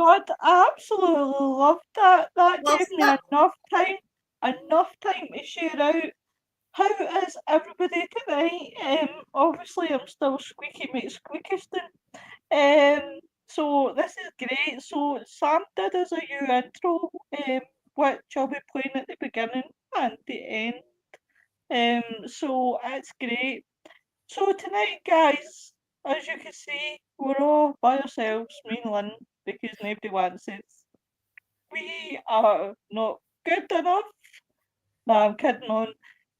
God, I absolutely loved that. That gave What's me that? enough time to share out. How is everybody tonight? Obviously I'm still Squeaky McSqueakiston. So this is great. So Sam did us a new intro, which I'll be playing at the beginning and the end. So it's great. So tonight, guys, as you can see, we're all by ourselves, me and Lynn, because nobody wants it. We are not good enough. No, I'm kidding on.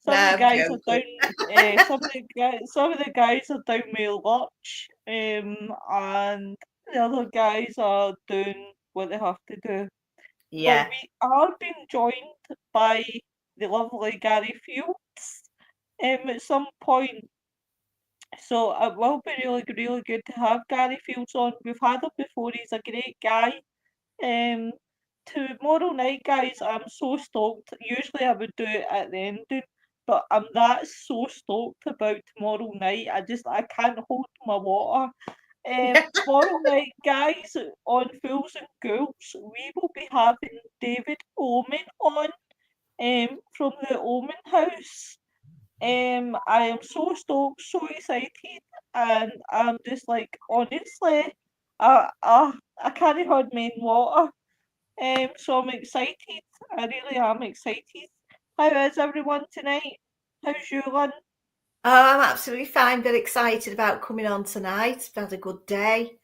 No, Some of the I'm guys are down. joking. Some of the guys are down with lunch. And the other guys are doing what they have to do. But Yeah. we are being joined by the lovely Gary Fields. At some point, so it will be really good to have Gary Fields on. We've had him before. He's a great guy. Um, Tomorrow night, guys, I'm so stoked. Usually I would do it at the ending, but I'm that so stoked about tomorrow night. I can't hold my water. Tomorrow night, guys, on Fools and Ghouls, we will be having David Omen on, from the Omen House. I am so stoked, so excited, and I'm just like, honestly, I can't hold my water. So I'm excited. I really am excited. How is everyone tonight? How's you, Lynn? Oh, I'm absolutely fine. Very excited about coming on tonight. I've had a good day.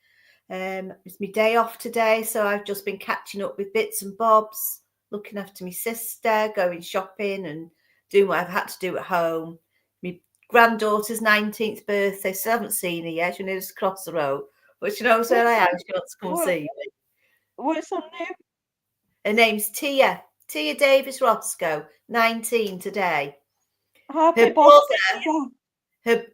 It's my day off today, so I've just been catching up with bits and bobs, looking after my sister, going shopping and doing what I've had to do at home. My granddaughter's 19th birthday, so I haven't seen her yet. She lives across the road, but she knows where What's I her, am. She wants to come what, see me. what's her name? Her name's Tia Davis Roscoe, 19 today. Happy Her birthday to brother, you.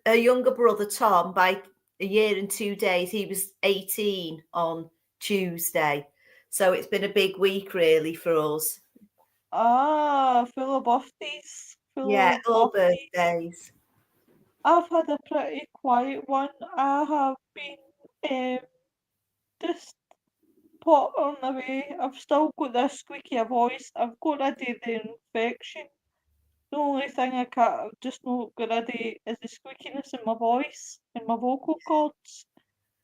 her younger brother Tom, by a year and 2 days, he was 18 on Tuesday. So it's been a big week really for us. Full of birthdays. Full Yeah, of all birthdays. birthdays. I've had a pretty quiet one. I have been just pottering away. I've still got this squeaky voice. I've got rid of the infection. The only thing I can't, I've just not got rid of is the squeakiness in my voice and my vocal cords.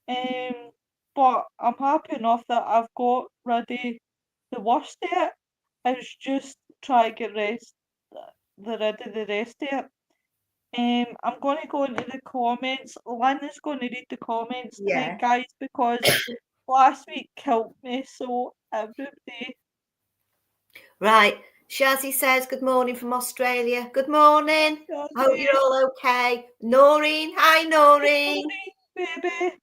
Um, but I'm happy enough that I've got rid of the worst of it. It's just try to get rid of the rest of it. I'm going to go into the comments. Lynn is going to read the comments tonight, Yeah. guys, because last week killed me. So everybody, Right. Shazzy says good morning from Australia. Good morning. I hope you're Jazzy, all okay. Noreen. Hi, Noreen. baby.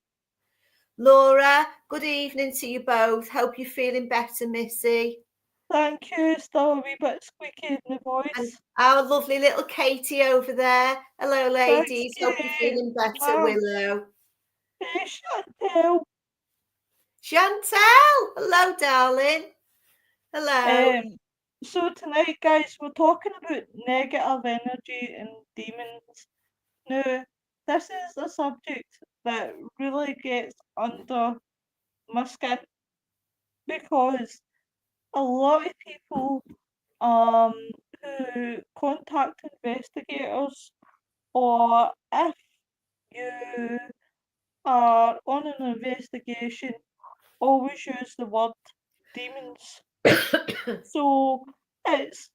Laura. Good evening to you both. Hope you're feeling better, Missy. Thank you. Still a wee bit squeaky in the And voice. our lovely little Katie over there. Hello, Thanks, ladies. Hope you're Kate. feeling better, Wow. Willow. Hey, Chantel. Chantel. Hello, darling. Hello. Um, so tonight, guys, we're talking about negative energy and demons. Now, this is a subject that really gets under my skin because a lot of people um who contact investigators, or if you are on an investigation, always use the word demons. So it's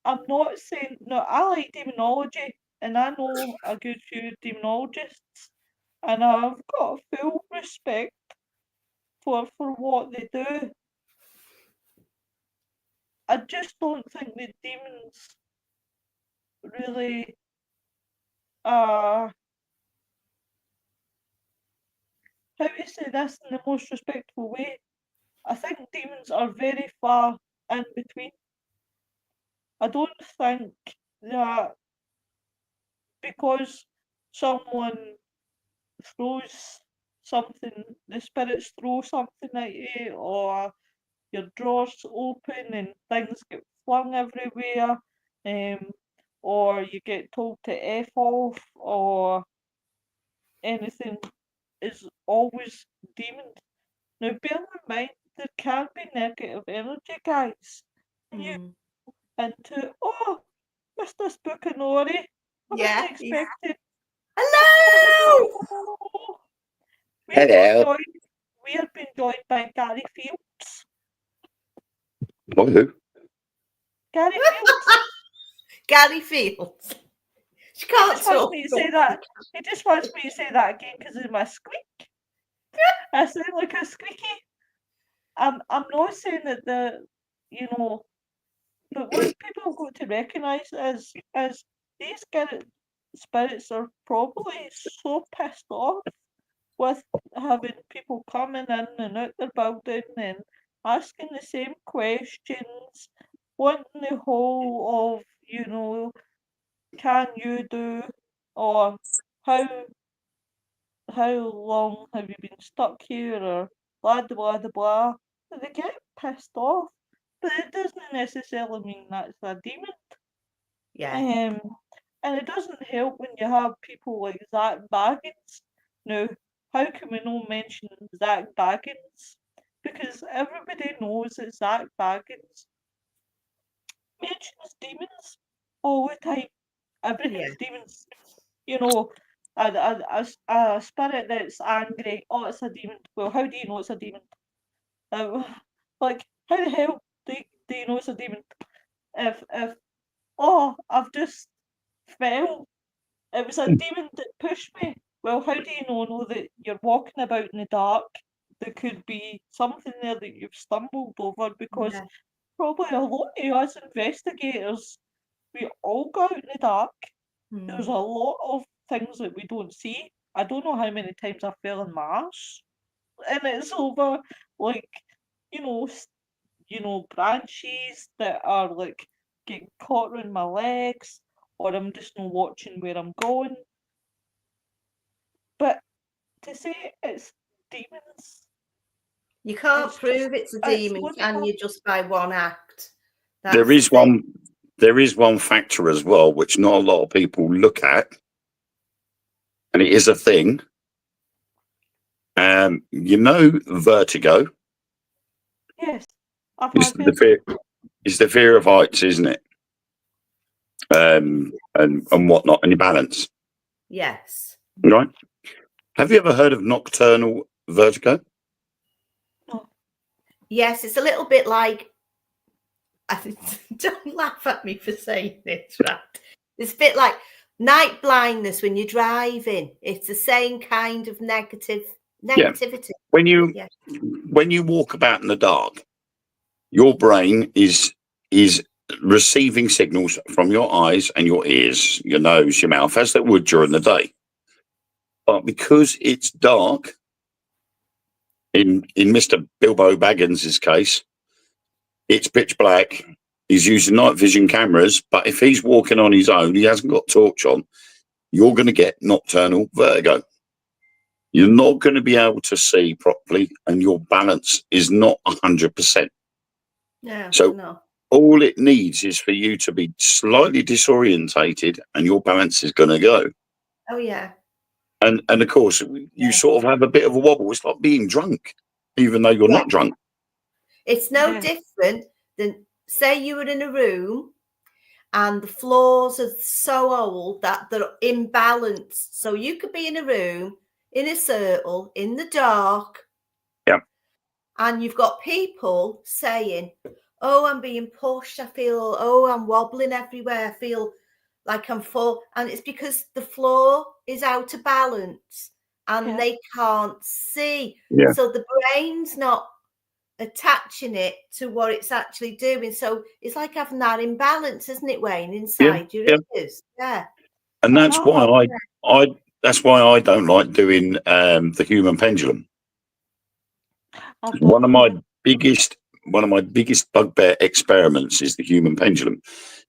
I'm not saying no, I like demonology and I know a good few demonologists and I've got full respect for what they do. I just don't think the demons really are, how do you say this in the most respectful way? I think demons are very far in between. I don't think that because someone throws something, the spirits throw something at you, or your drawers open and things get flung everywhere, um, or you get told to F off, or anything, is always demons. Now, bear in mind, there can be negative energy, guys. You Mm. into, oh, Mr. Spookanori, I wasn't Yeah. expecting. Hello. Oh, we are being Hello. joined. We are being joined by Gary Fields. What, who? Gary Fields. Gary Fields. She He can't just wants talk. me to say that. He just wants me to say that again because of my squeak. I sound like a squeaky. I'm not saying that you know, but what people got to recognise is these spirits are probably so pissed off with having people coming in and out their building and asking the same questions, wanting the whole of, can you do, or how how long have you been stuck here, or blah blah blah blah. They get pissed off, but it doesn't necessarily mean that's a demon. Yeah. Um, and it doesn't help when you have people like Zach Baggins. Now, how can we not mention Zach Baggins? Because everybody knows that Zach Baggins mentions demons all the time. Yeah. Everything's demons. You know, a spirit that's angry. Oh, it's a demon. Well, how do you know it's a demon? Uh, like, how the hell do you know it's a demon? If oh, I've just fell. It was a demon that pushed me. Well, how do you know that you're walking about in the dark? There could be something there that you've stumbled over because Yeah. probably a lot of us investigators, we all go out in the dark. There's a Mm. lot of things that we don't see. I don't know how many times I fell in my arse, and it's over like you know, branches that are like getting caught around my legs, or I'm just not watching where I'm going. But to say it's demons, You can't it's just prove it's a it's demon, can logical. you, just by one act? There That's the is thing. one. There is one factor as well, which not a lot of people look at, and it is a thing. Vertigo Yes, I've is had the it. fear. Is the fear of heights, isn't it? And whatnot, and your balance, Yes. right? Have you ever heard of nocturnal vertigo? No, Yes, it's a little bit like, don't laugh at me for saying it, right? It's a bit like night blindness when you're driving. It's the same kind of Yeah. negativity. When you Yeah. when you walk about in the dark, your brain is receiving signals from your eyes and your ears, your nose, your mouth, as it would during the day. But because it's dark, in Mr. Bilbo Baggins's case, it's pitch black. He's using night vision cameras, but if he's walking on his own, he hasn't got torch on, you're going to get nocturnal vertigo. You're not going to be able to see properly, and your balance is not 100%. No, So no. all it needs is for you to be slightly disorientated, and your balance is going to go. Oh, yeah. And of course, you sort of have a bit of a wobble. It's like being drunk, even though you're Yeah. not drunk. It's no yeah, different than, say you were in a room and the floors are so old that they're imbalanced. So you could be in a room, in a circle, in the dark, Yeah. and you've got people saying, oh, I'm being pushed. I'm wobbling everywhere. I feel like I'm full. And it's because the floor is out of balance and yeah, they can't see. Yeah. So the brain's not attaching it to what it's actually doing. So it's like having that imbalance, isn't it, Wayne, Yeah. inside your Yeah. ears? Yeah. And I that's know. why that's why I don't like doing the human pendulum. I've One done of it. my Yeah. biggest bugbear experiments is the human pendulum,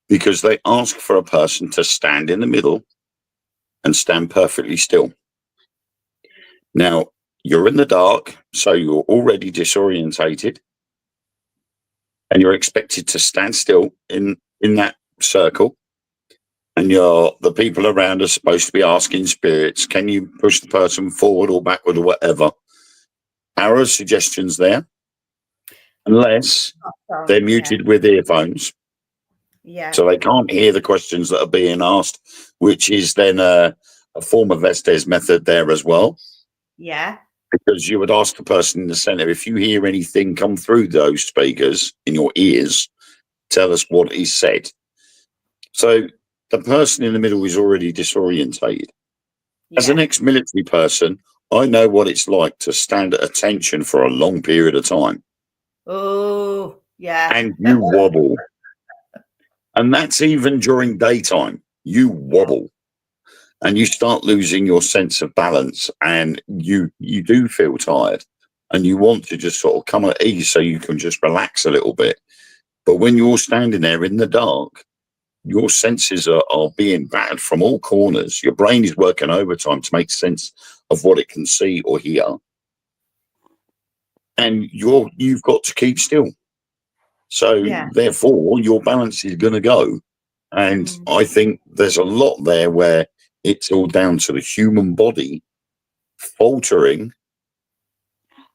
because they ask for a person to stand in the middle and stand perfectly still. Now, you're in the dark, so you're already disorientated, and you're expected to stand still in that circle. And the people around are supposed to be asking spirits, can you push the person forward or backward or whatever? arrows, suggestions there, unless they're muted with earphones. Yeah. So they can't hear the questions that are being asked, which is then a form of Estes method there as well. Yeah. Because you would ask the person in the centre, if you hear anything come through those speakers in your ears, tell us what is said. So the person in the middle is already disorientated. As an ex-military person, I know what it's like to stand at attention for a long period of time. Oh, yeah. And you wobble. And that's even during daytime. You wobble. And you start losing your sense of balance, and you do feel tired, and you want to just sort of come at ease so you can just relax a little bit. But when you're standing there in the dark, your senses are being battered from all corners. Your brain is working overtime to make sense of what it can see or hear. And you've got to keep still. So therefore, your balance is going to go. And I think there's a lot there where it's all down to the human body faltering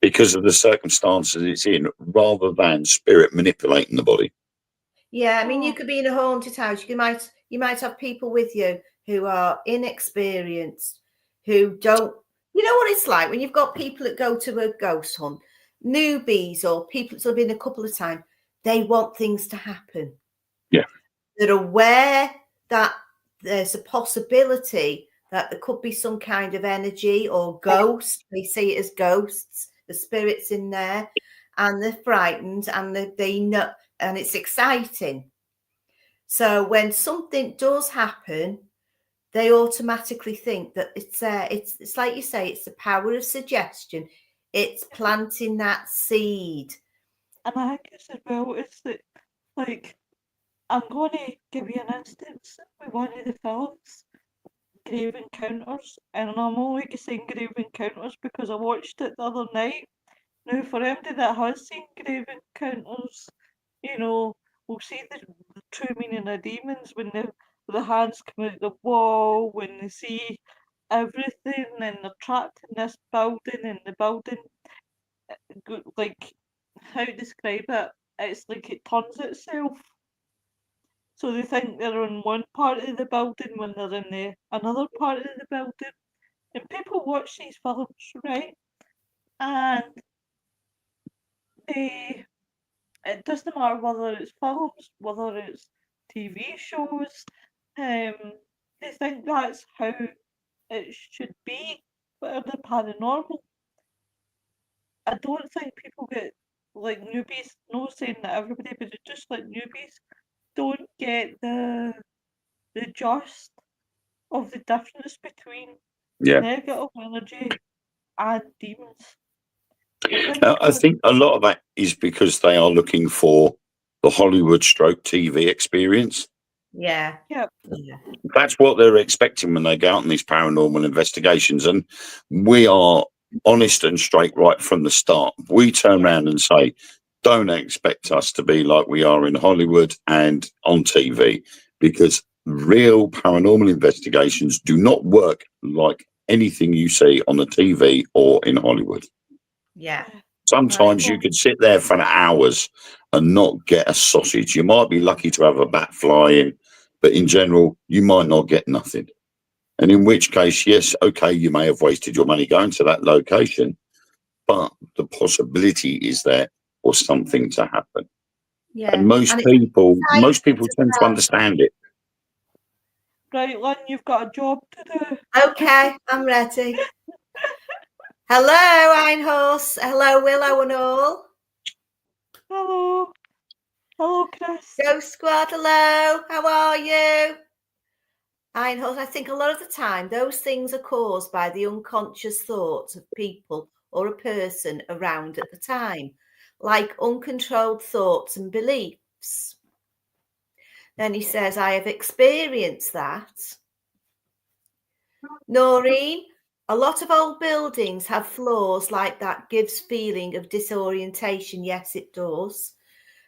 because of the circumstances it's in, rather than spirit manipulating the body. Yeah, I mean, you could be in a haunted house. You might have people with you who are inexperienced, who don't. You know what it's like when you've got people that go to a ghost hunt, newbies or people that have been a couple of times. They want things to happen. Yeah, they're aware that there's a possibility that there could be some kind of energy or ghost. They see it as ghosts, the spirits in there, and they're frightened, and they know. And it's exciting. So when something does happen, they automatically think that it's there. It's like you say, it's the power of suggestion. It's planting that seed. And I think it's as well, it's that, like, I'm going to give you an instance with one of the films, Grave Encounters, and I'm only saying Grave Encounters because I watched it the other night. Now, for anybody that has seen Grave Encounters, you know, we'll see the true meaning of demons when the hands come out the wall, when they see everything, and they're trapped in this building, and the building, like, how to describe it? It's like it turns itself. So they think they're in one part of the building when they're in another part of the building. And people watch these films, right? And it doesn't matter whether it's films, whether it's TV shows, they think that's how it should be for the paranormal. I don't think people get, like, newbies, no saying that everybody, but it's just like newbies don't get the gist of the difference between negative energy and demons. I think a lot of that is because they are looking for the Hollywood stroke TV experience. Yeah. That's what they're expecting when they go out on these paranormal investigations. And we are honest and straight right from the start. We turn around and say, don't expect us to be like we are in Hollywood and on TV, because real paranormal investigations do not work like anything you see on the TV or in Hollywood. Yeah. Sometimes you could sit there for hours and not get a sausage. You might be lucky to have a bat fly in, but in general, you might not get nothing. And in which case, yes, okay, you may have wasted your money going to that location, but the possibility is there for something to happen. Yeah. And most people tend to understand it. Right, Lynn, you've got a job to do. Okay, I'm ready. Hello, Einhorse. Hello, Willow and all. Hello. Hello, Chris. Ghost Squad, hello. How are you? Einhorse, I think a lot of the time those things are caused by the unconscious thoughts of people or a person around at the time, like uncontrolled thoughts and beliefs. Then he says, I have experienced that. Noreen, a lot of old buildings have floors like that, gives feeling of disorientation. Yes, it does.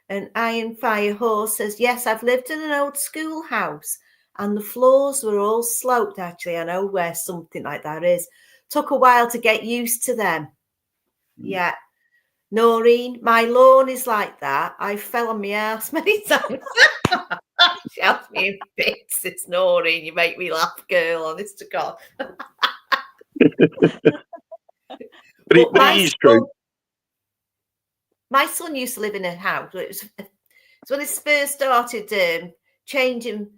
And Iron Fire Horse says, yes, I've lived in an old schoolhouse and the floors were all sloped. Actually, I know where something like that is. Took a while to get used to them. Yeah. Noreen, my lawn is like that. I fell on my ass many times. She has me in bits. It's Noreen. You make me laugh, girl. Honest to God. But it is true. My son used to live in a house. It's when he first started changing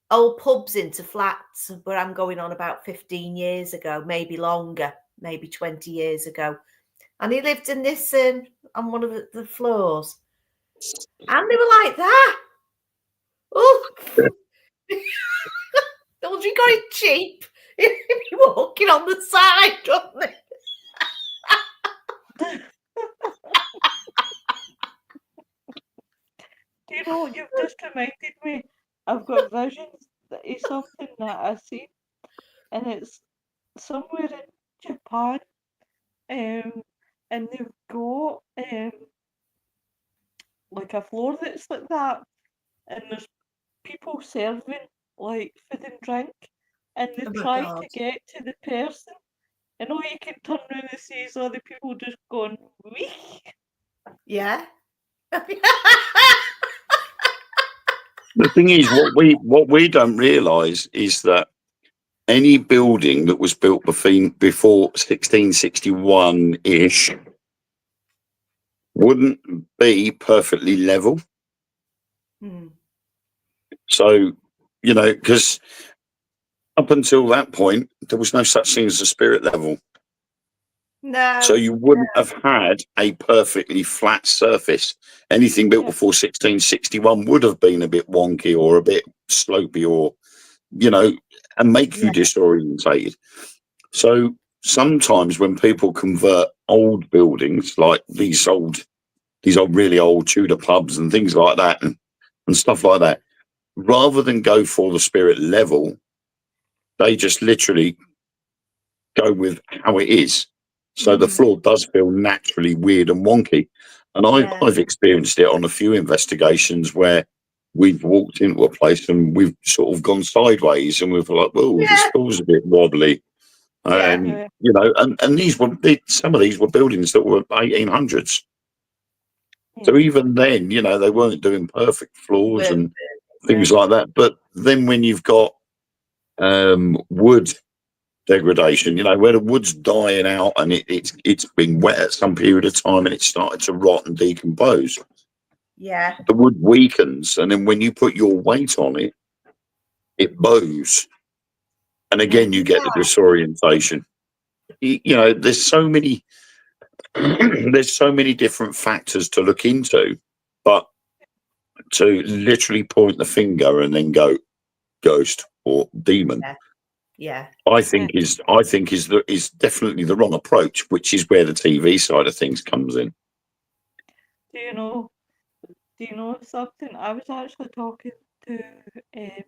old pubs into flats, where I'm going on about 15 years ago, maybe longer, maybe 20 years ago. And he lived in this on one of the floors. And they were like that. Oh, don't you got it cheap? He'd be walking on the side, don't they? Do you know, you've just reminded me, I've got visions that is something that I see, and it's somewhere in Japan, and they've got like a floor that's like that, and there's people serving like food and drink, and they Oh my try God. to get to the person, and all you can turn around and see is all the people just going, wee. Yeah. The thing is, what we don't realise is that any building that was built before 1661 ish wouldn't be perfectly level. Hmm. So, you know, because up until that point, there was no such thing as a spirit level. No. So you wouldn't have had a perfectly flat surface. Anything built Yeah. before 1661 would have been a bit wonky or a bit slopey, or, you know, and make you Yeah. disorientated. So sometimes when people convert old buildings, like these really old Tudor pubs and things like that, and stuff like that, rather than go for the spirit level, they just literally go with how it is. So the floor does feel naturally weird and wonky. And Yeah. I've experienced it on a few investigations where we've walked into a place and we've sort of gone sideways and we've like, well, this Yeah. feels a bit wobbly. Yeah. And, Yeah. you know, and some of these were buildings that were 1800s. So Yeah. even then, you know, they weren't doing perfect floors Well, and things like that. But then when you've got wood degradation, you know, where the wood's dying out and it's been wet at some period of time and it's started to rot and decompose, yeah. the wood weakens, and then when you put your weight on it, it bows, and again you get the disorientation. You know, there's so many there's so many different factors to look into, but to literally point the finger and then go ghost or demon, Yeah. I think is definitely the wrong approach, which is where the TV side of things comes in. Do you know? Do you know something? I was actually talking to a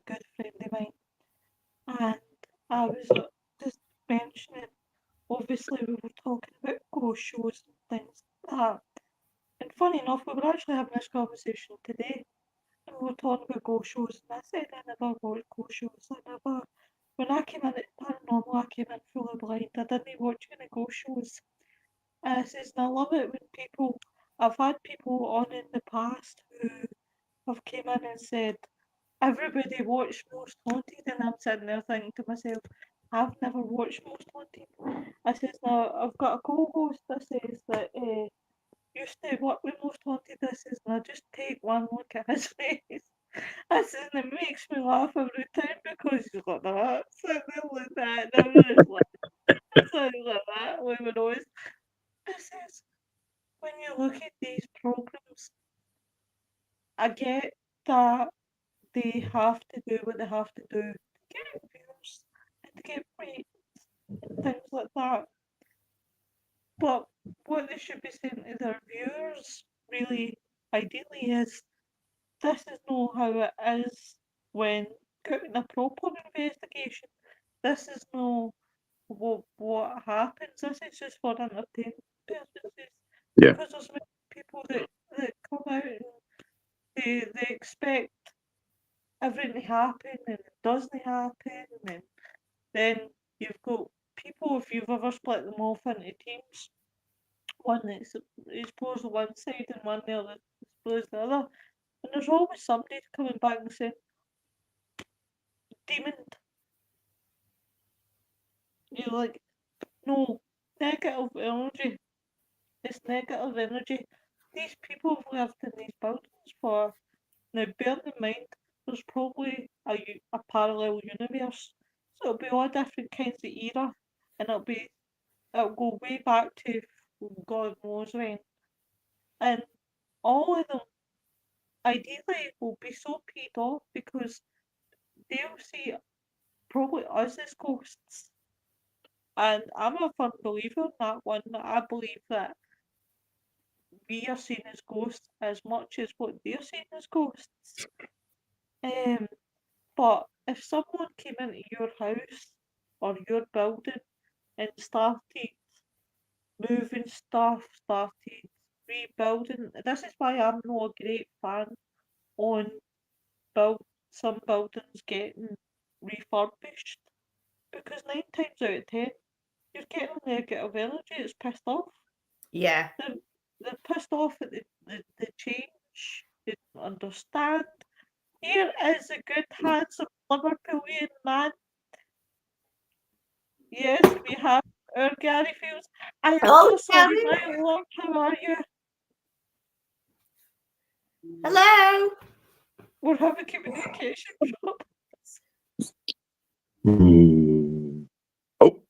good friend of mine, and I was just mentioning. Obviously, we were talking about ghost shows and things like that. And funny enough, we were actually having this conversation today, and we were talking about ghost shows. And I said I never watched ghost shows. I never. When I came in at paranormal, I came in fully blind. I didn't watch any ghost shows. And I says, and I love it when people. I've had people on in the past who have came in and said, everybody watched Most Haunted, and I'm sitting there thinking to myself, I've never watched Most Haunted. I says, now I've got a co-host that says that used to work with Most Haunted. I says, now just take one look at his face. I says, and it makes me laugh every time because he's like that, sitting there like that, and I'm just like, something like that. We would always. I says, when you look at these programs, I get that they have to do what they have to do to get views and to get ratings and things like that. But what they should be saying to their viewers, really, ideally, is this is not how it is when putting a proper investigation. This is not what happens. This is just for entertainment purposes. Yeah. Because there's many people that come out and they expect everything to happen and it doesn't happen, and then you've got people, if you've ever split them off into teams, one that's exposed on one side and one the other exposed the other. And there's always somebody coming back and saying, demon. You're like, no, negative energy. It's negative energy. These people have lived in these buildings for, now bear in mind, there's probably a parallel universe. So it'll be all different kinds of era, and it'll go way back to God knows when. And all of them, ideally, will be so paid off because they'll see probably us as ghosts. And I'm a firm believer in that one. I believe that we are seen as ghosts as much as what they're seen as ghosts. But if someone came into your house or your building and started moving stuff, started rebuilding, this is why I'm not a great fan on some buildings getting refurbished, because 9 times out of 10 you're getting negative energy. It's pissed off. Yeah. They're pissed off at the change. They don't understand. Here is a good, handsome Liverpoolian man. Yes, we have our Gary Fields. I am so sorry, my love. How are you? Hello. We're having communication problems. Oh.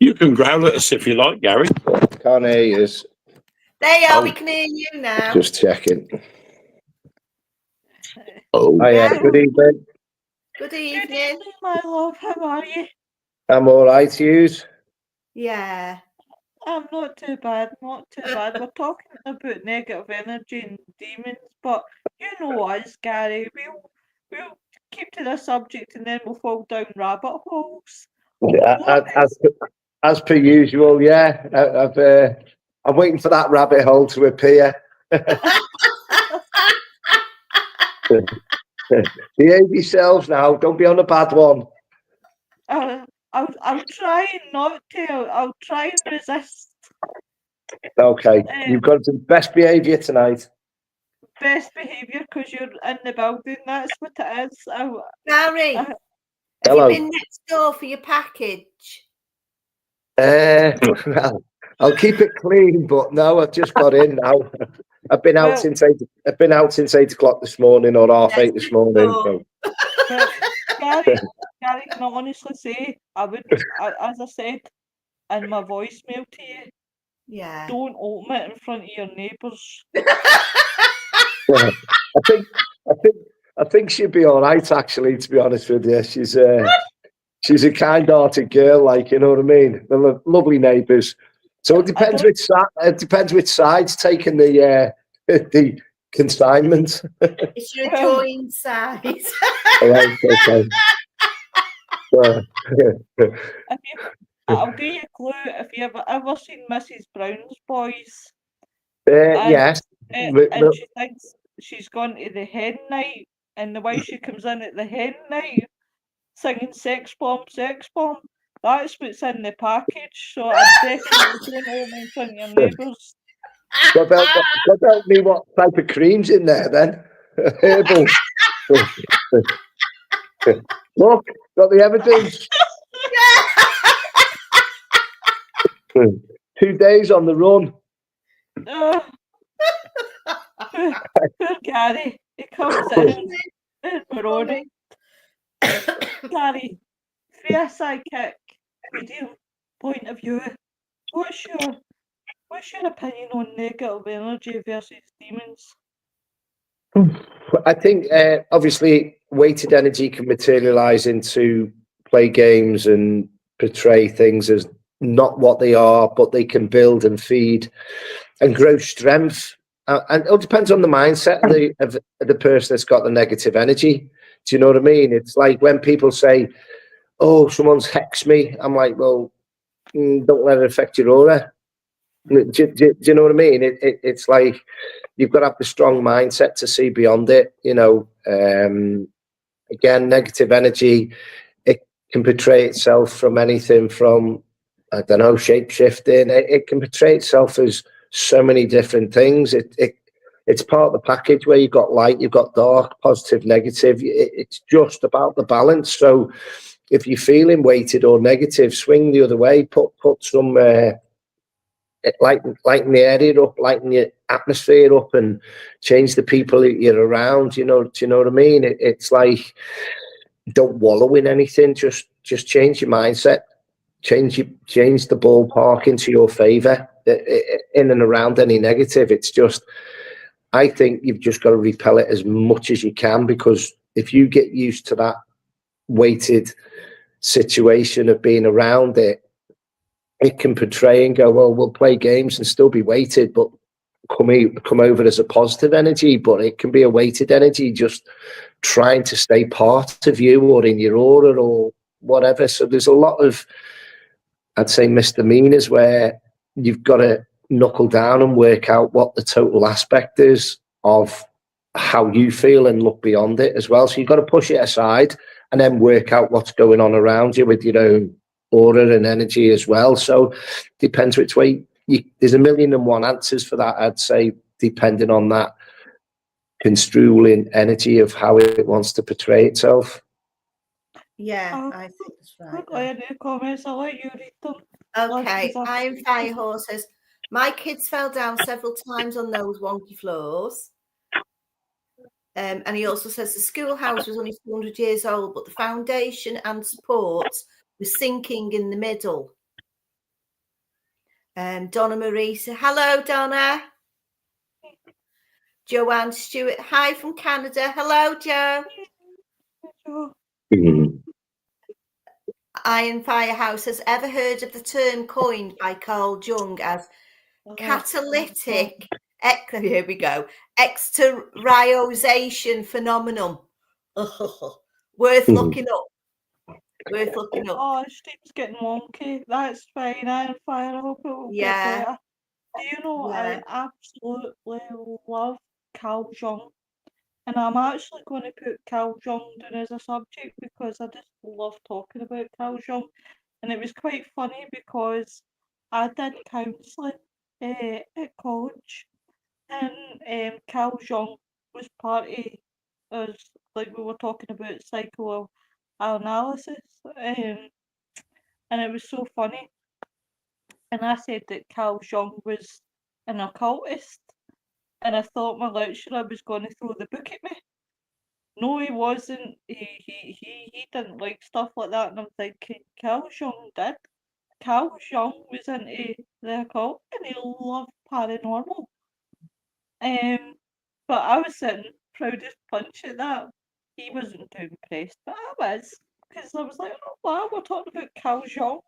You can growl at us if you like, Gary. Can't hear you. There you are. Oh. We can hear you now. Just checking. Oh, yeah. Good evening. Good Good evening. evening, my love. How are you? I'm all right, Hughes. Yeah. I'm not too bad, not too bad. We're talking about negative energy and demons, but you know us, Gary. We'll keep to the subject and then we'll fall down rabbit holes. As per usual, yeah. I'm waiting for that rabbit hole to appear. Behave yourselves now. Don't be on a bad one. I'll try not to. I'll try and resist. Okay, you've got to best behaviour tonight. Best behaviour because you're in the building. That's what it is. Gary, have hello. you been next door for your package? Well, I'll keep it clean, but no, I've just got in now. I've been out since 8 o'clock this morning, or half 8 this morning. So. Well, Gary, can I honestly say, I wouldn't, as I said in my voicemail to you, yeah, don't open it in front of your neighbours. I think she'd be all right, actually. To be honest with you, she's a kind-hearted girl, like, you know what I mean. They're lovely neighbours. So it depends which side's taking the consignment. It's your joint size. Right, okay. I'll give you a clue. If you ever seen Mrs. Brown's Boys, yes, and she thinks she's gone to the hen night, and the way she comes in at the hen night singing sex bomb, that's what's in the package. So I definitely don't open in front of your neighbours. God help me, what type of cream's in there then? Herbal. Look, got the evidence. 2 days on the run. Poor Gary. He comes in moronic. Gary, for a psychic video point of view, what's your opinion on negative energy versus demons? I think obviously weighted energy can materialize into play games and portray things as not what they are, but they can build and feed and grow strength. And it all depends on the mindset of the person that's got the negative energy. Do you know what I mean? It's like when people say, "Oh, someone's hexed me," I'm like, "Well, don't let it affect your aura." Do you know what I mean? It's like you've got to have the strong mindset to see beyond it. You know, again, negative energy, it can portray itself from anything from, I don't know, shape shifting. It can portray itself as so many different things. It's part of the package where you've got light, you've got dark, positive, negative. It's just about the balance. So if you're feeling weighted or negative, swing the other way. Put some lighten the area up, lighten your atmosphere up, and change the people that you're around. Do you know what I mean? It's like, don't wallow in anything. Just change your mindset. Change the ballpark into your favour. In and around any negative, it's just, I think you've just got to repel it as much as you can, because if you get used to that weighted situation of being around it, it can portray and go, well, we'll play games and still be weighted, but come over as a positive energy. But it can be a weighted energy, just trying to stay part of you or in your aura or whatever. So there's a lot of, I'd say, misdemeanors where you've got to knuckle down and work out what the total aspect is of how you feel and look beyond it as well. So you've got to push it aside and then work out what's going on around you with your own aura and energy as well. So depends which way there's 1,000,001 answers for that, I'd say, depending on that construing energy of how it wants to portray itself. Yeah, I think that's right. I had any comments, I'll let you read them. Okay, Iron Firehorse says, my kids fell down several times on those wonky floors. And he also says the schoolhouse was only 200 years old, but the foundation and supports were sinking in the middle. Donna Marie said, hello, Donna. Joanne Stewart, hi from Canada. Hello, Joe. Iron Firehouse has ever heard of the term coined by Carl Jung as catalytic, here we go, exteriorization phenomenon. Worth looking up. Oh, Steve's getting wonky. That's fine. Iron Fire. I hope it will get better. Do you know, I absolutely love Carl Jung. And I'm actually going to put Carl Jung down as a subject because I just love talking about Carl Jung. And it was quite funny because I did counselling at college, and Carl Jung was part of us, like we were talking about psychoanalysis, and it was so funny. And I said that Carl Jung was an occultist, and I thought my lecturer was going to throw the book at me. No, he wasn't. He didn't like stuff like that, and I'm thinking, Carl Jung did. Carl Jung was into the occult, and he loved paranormal. But I was sitting proud as punch at that. He wasn't too impressed, but I was, because I was like, oh wow, we're talking about Carl Jung.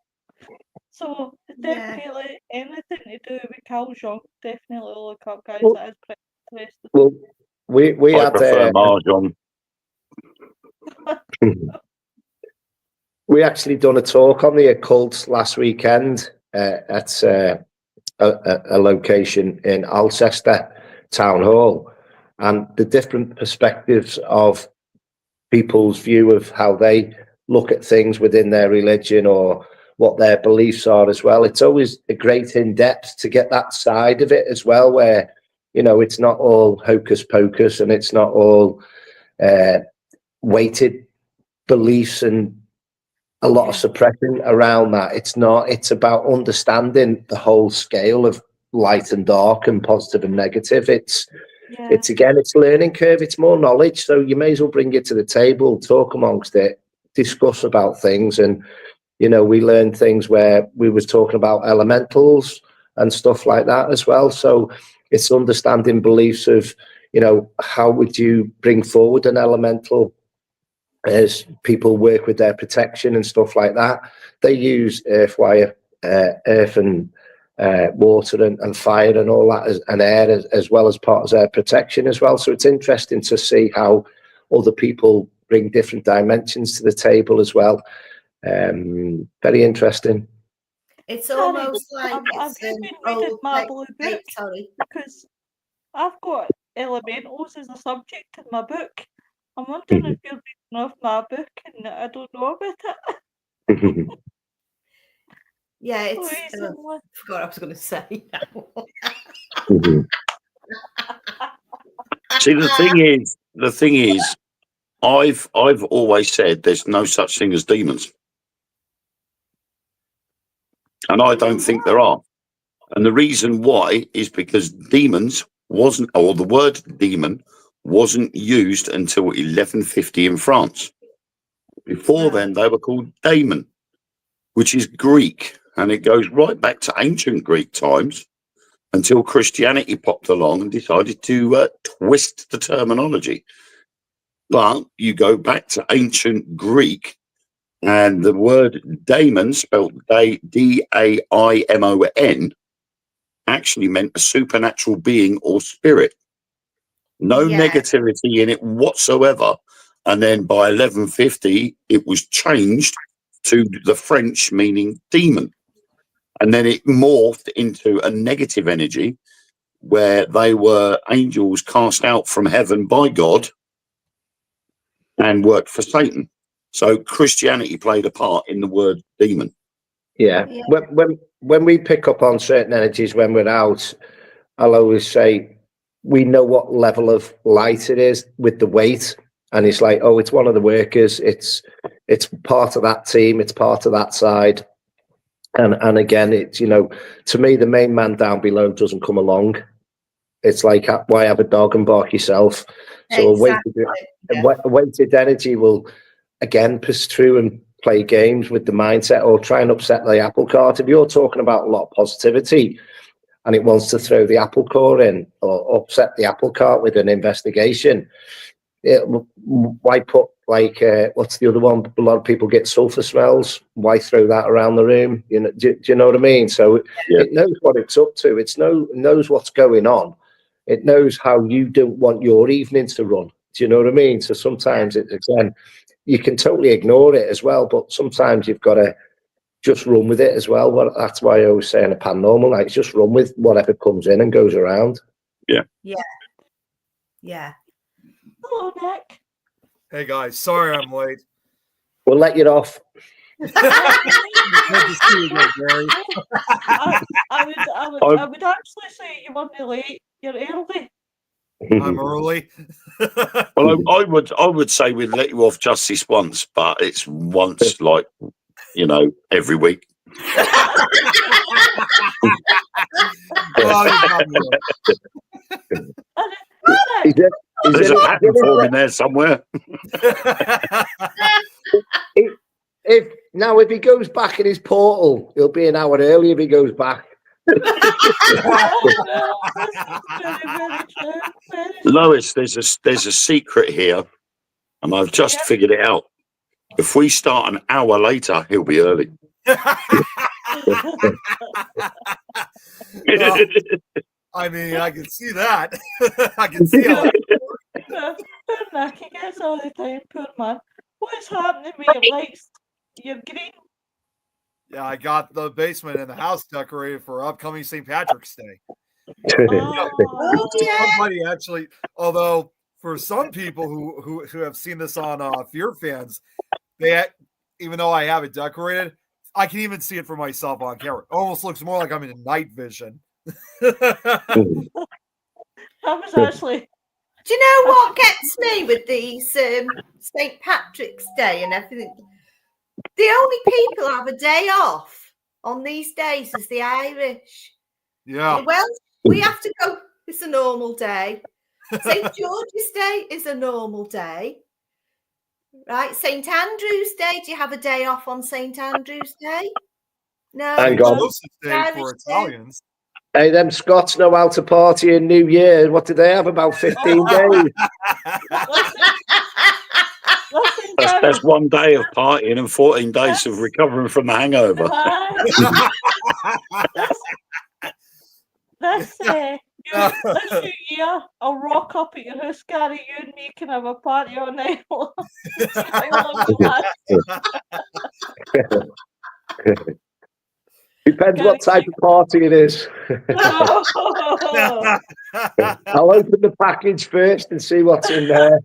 So definitely anything to do with Carl Jung, definitely look up, guys. That is pretty interesting. Well, we I had prefer Mahjong. We actually done a talk on the occult last weekend at a location in Alcester Town Hall, and the different perspectives of people's view of how they look at things within their religion or what their beliefs are as well. It's always a great in-depth to get that side of it as well, where, you know, it's not all hocus pocus and it's not all weighted beliefs and a lot of suppression around that. It's not. It's about understanding the whole scale of light and dark and positive and negative. It's again, it's learning curve. It's more knowledge. So you may as well bring it to the table, talk amongst it, discuss about things. And, you know, we learned things where we was talking about elementals and stuff like that as well. So it's understanding beliefs of, you know, how would you bring forward an elemental as people work with their protection and stuff like that. They use earth and water and fire and all that and air as well as part of their protection as well. So it's interesting to see how other people bring different dimensions to the table as well. Very interesting. It's almost like I've been reading my blue book because I've got elementals as a subject in my book. I'm wondering if you're reading off my book and I don't know about it. Yeah, it's. Recently. I forgot what I was going to say now. See, the thing is, I've always said there's no such thing as demons, and I don't think there are. And the reason why is because demons wasn't, or the word demon wasn't used until 1150 in France. Before then, they were called daemon, which is Greek, and it goes right back to ancient Greek times until Christianity popped along and decided to twist the terminology. But you go back to ancient Greek, and the word daemon, spelled Daimon, actually meant a supernatural being or spirit. No Yeah. negativity in it whatsoever. And then by 1150, it was changed to the French meaning demon. And then it morphed into a negative energy where they were angels cast out from heaven by God and worked for Satan. So Christianity played a part in the word demon. Yeah. When we pick up on certain energies when we're out, I'll always say we know what level of light it is with the weight. And it's like, oh, it's one of the workers. It's part of that team. It's part of that side. And again, it's, you know, to me, the main man down below doesn't come along. It's like, why have a dog and bark yourself? So Exactly. a weighted energy will, again, push through and play games with the mindset or try and upset the apple cart. If you're talking about a lot of positivity and it wants to throw the apple core in or upset the apple cart with an investigation, why put like what's the other one? A lot of people get sulfur smells. Why throw that around the room? You know, do you know what I mean? So it knows what it's up to. It knows what's going on. It knows how you don't want your evenings to run. Do you know what I mean? So sometimes again, you can totally ignore it as well, but sometimes you've got to just run with it as well. Well, that's why I always say in a paranormal night, just run with whatever comes in and goes around. Yeah. Hello, Nick. Hey guys, sorry I'm late. We'll let you off. Good to see you again, Gary. I would actually say you weren't late. You're early. I'm early. Well, I would say we'd let you off just this once, but it's once, like, you know, every week. Well, you probably will. There's a pattern form in there somewhere. If he goes back in his portal, he'll be an hour early if he goes back. Lois, there's a secret here, and I've just figured it out. If we start an hour later, he'll be early. Well, I mean, I can see that. I can see how that Nick, he gets all the time, poor man. What's happening with your lights? You're green. Yeah, I got the basement and the house decorated for upcoming St. Patrick's Day. Somebody actually, although for some people who have seen this on Fear Fans, even though I have it decorated, I can even see it for myself on camera. It almost looks more like I'm in night vision. That was actually. Do you know what gets me with these St. Patrick's Day and everything? The only people who have a day off on these days is the Irish. Yeah. Well, we have to go. It's a normal day. St. George's Day is a normal day. Right? St. Andrew's Day. Do you have a day off on St. Andrew's Day? No. Hang on. Closest day for Italians. Hey, them Scots know how to party in New Year. What do they have? About 15 days. That's 1 day of partying and 14 days of recovering from the hangover. This year, I'll rock up at your house, Gary. You and me can have a party all night long. Depends what type of party it is. I'll open the package first and see what's in there.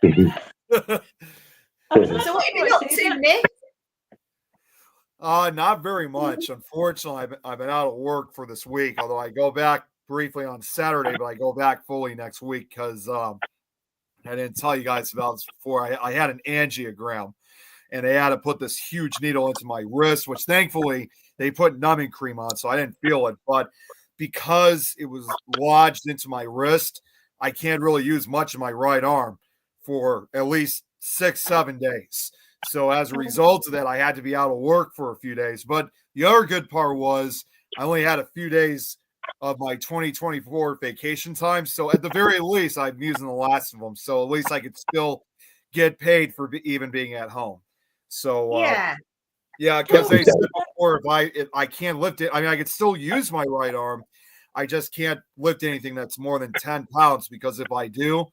So what have you been up to, Nick? Not very much. Unfortunately, I've been out of work for this week, although I go back briefly on Saturday, but I go back fully next week because I didn't tell you guys about this before. I had an angiogram, and they had to put this huge needle into my wrist, which thankfully they put numbing cream on, so I didn't feel it. But because it was lodged into my wrist, I can't really use much of my right arm for at least 6-7 days. So as a result of that, I had to be out of work for a few days. But the other good part was I only had a few days of my 2024 vacation time. So at the very least, I'm using the last of them. So at least I could still get paid for even being at home. So Yeah. yeah, because they said before if I can't lift it, I mean I could still use my right arm. I just can't lift anything that's more than 10 pounds because if I do,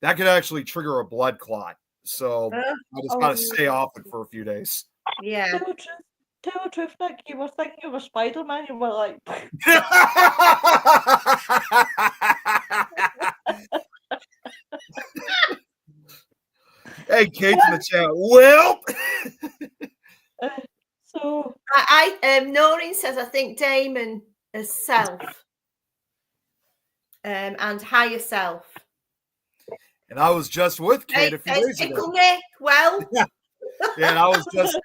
that could actually trigger a blood clot. So I just got to stay off it for a few days. Yeah. Tell the truth, Nick. You were thinking you were Spider-Man. You were like, hey, Kate's in the chat. Well, so Noreen says I think Damon as self and higher self. and I was just with Kate a few days ago. Nick. Well, yeah, and I was just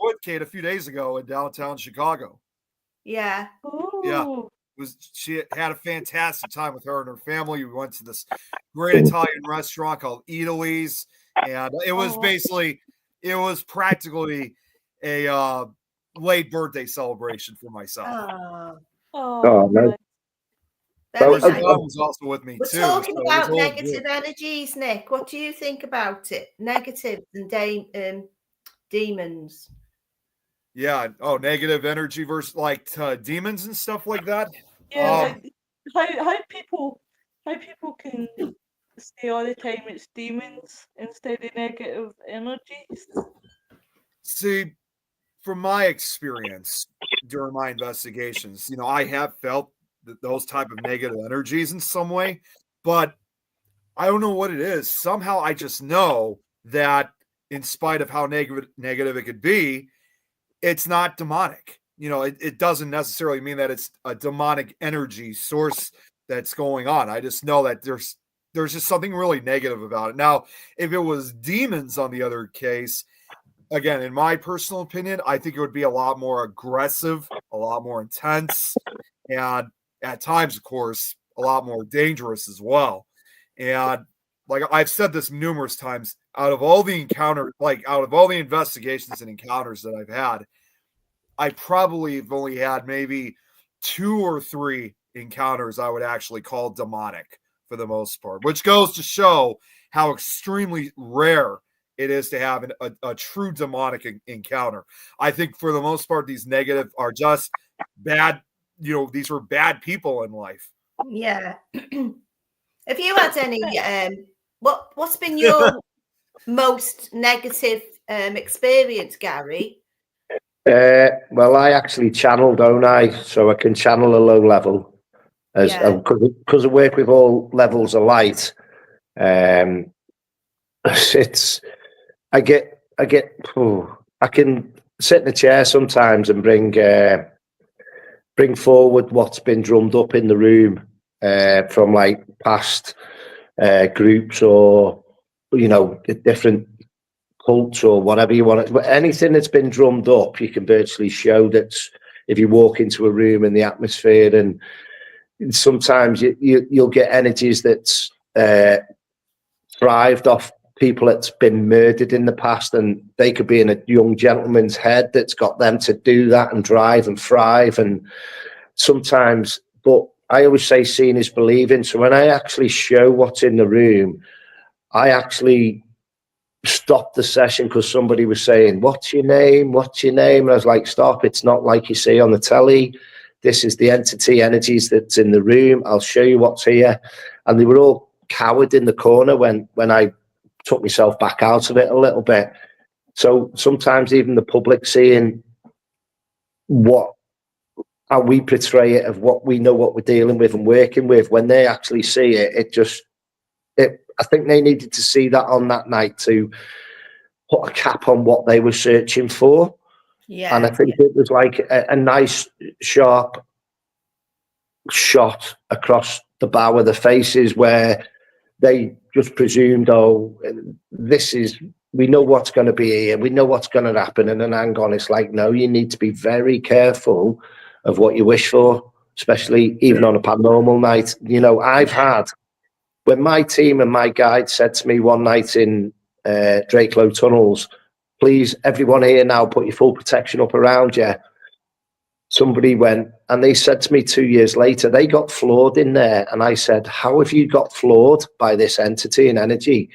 with Kate a few days ago in downtown Chicago. Yeah. Yeah. She had a fantastic time with her and her family. We went to this great Italian restaurant called Italy's, and it was practically a late birthday celebration for myself. Oh, no. Very Her nice. mom was also with me We're too. talking so it about was all negative good. energies, Nick. What do you think about it? Negatives and demons. Yeah. Oh, negative energy versus like demons and stuff like that. yeah, like how people can say all the time it's demons instead of negative energies. See, from my experience during my investigations, I have felt those type of negative energies in some way, but I don't know what it is. Somehow I just know that in spite of how negative it could be, it's not demonic. It doesn't necessarily mean that it's a demonic energy source that's going on. I just know that there's just something really negative about it. Now, if it was demons on the other case, again, in my personal opinion, I think it would be a lot more aggressive, a lot more intense, and at times, of course, a lot more dangerous as well. And like I've said this numerous times, out of all the investigations and encounters that I've had, I probably have only had maybe 2 or 3 encounters I would actually call demonic for the most part, which goes to show how extremely rare it is to have a true demonic encounter. I think for the most part, these negative are just bad. These were bad people in life. Yeah. Have you had any? What's been your most negative experience, Gary? Well, I actually channel, don't I? So I can channel a low level because I work with all levels of light. I can sit in a chair sometimes and bring forward what's been drummed up in the room from like past groups or different cults or whatever you want. But anything that's been drummed up, you can virtually show that if you walk into a room in the atmosphere, and sometimes you'll get energies that's thrived off people that's been murdered in the past, and they could be in a young gentleman's head that's got them to do that and drive and thrive. And sometimes, but I always say seeing is believing. So when I actually show what's in the room, I actually stopped the session because somebody was saying, "What's your name? What's your name?" And I was like, "Stop, it's not like you see on the telly. This is the entity energies that's in the room. I'll show you what's here." And they were all cowered in the corner when I took myself back out of it a little bit. So sometimes even the public seeing how we portray it, of what we know, what we're dealing with and working with, when they actually see it, I think they needed to see that on that night to put a cap on what they were searching for. Yeah. And I think it was like a nice, sharp shot across the bow of the faces where they just presumed, oh, we know what's going to be here, we know what's going to happen. And then hang on, it's like, no, you need to be very careful of what you wish for, especially even on a paranormal night. You know, I've had, when my team and my guide said to me one night in Drakelow Tunnels, please, everyone here now, put your full protection up around you. Somebody went, and they said to me 2 years later, they got floored in there. And I said, how have you got floored by this entity and energy?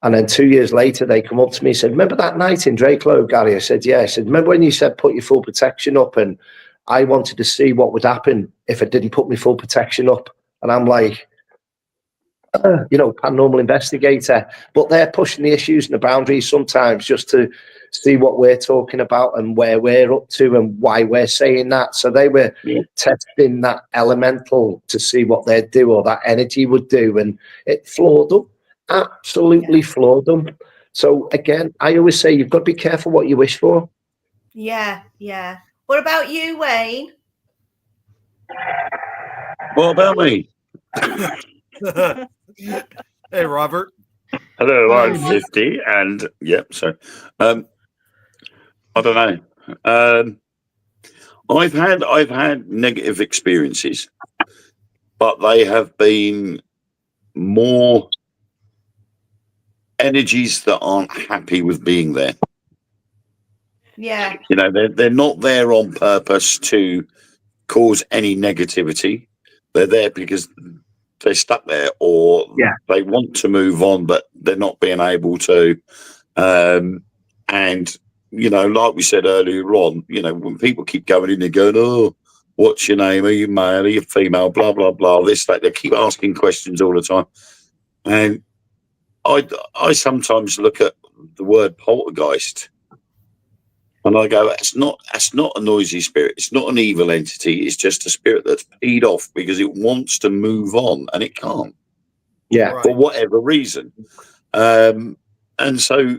And then 2 years later, they come up to me and said, remember that night in Drakelow, Gary? I said, yeah. I said, remember when you said put your full protection up? And I wanted to see what would happen if I didn't put my full protection up. And I'm like, you know, paranormal investigator, but they're pushing the issues and the boundaries sometimes just to see what we're talking about and where we're up to and why we're saying that. So they were testing that elemental to see what they'd do or that energy would do, and it floored them, absolutely floored them. So again, I always say you've got to be careful what you wish for. Yeah, yeah. What about you, Wayne? What about me? Hey, Robert. Hello, I'm 50, and sorry. I don't know. I've had negative experiences, but they have been more energies that aren't happy with being there. Yeah. You know, they're not there on purpose to cause any negativity. They're there because they're stuck there, or they want to move on, but they're not being able to. And, you know, like we said earlier on, you know, when people keep going in, they're going, oh, what's your name? Are you male? Are you female? Blah, blah, blah. This, that. They keep asking questions all the time. And I sometimes look at the word poltergeist and I go, that's not a noisy spirit. It's not an evil entity. It's just a spirit that's peed off because it wants to move on and it can't. Yeah. For whatever reason. And so,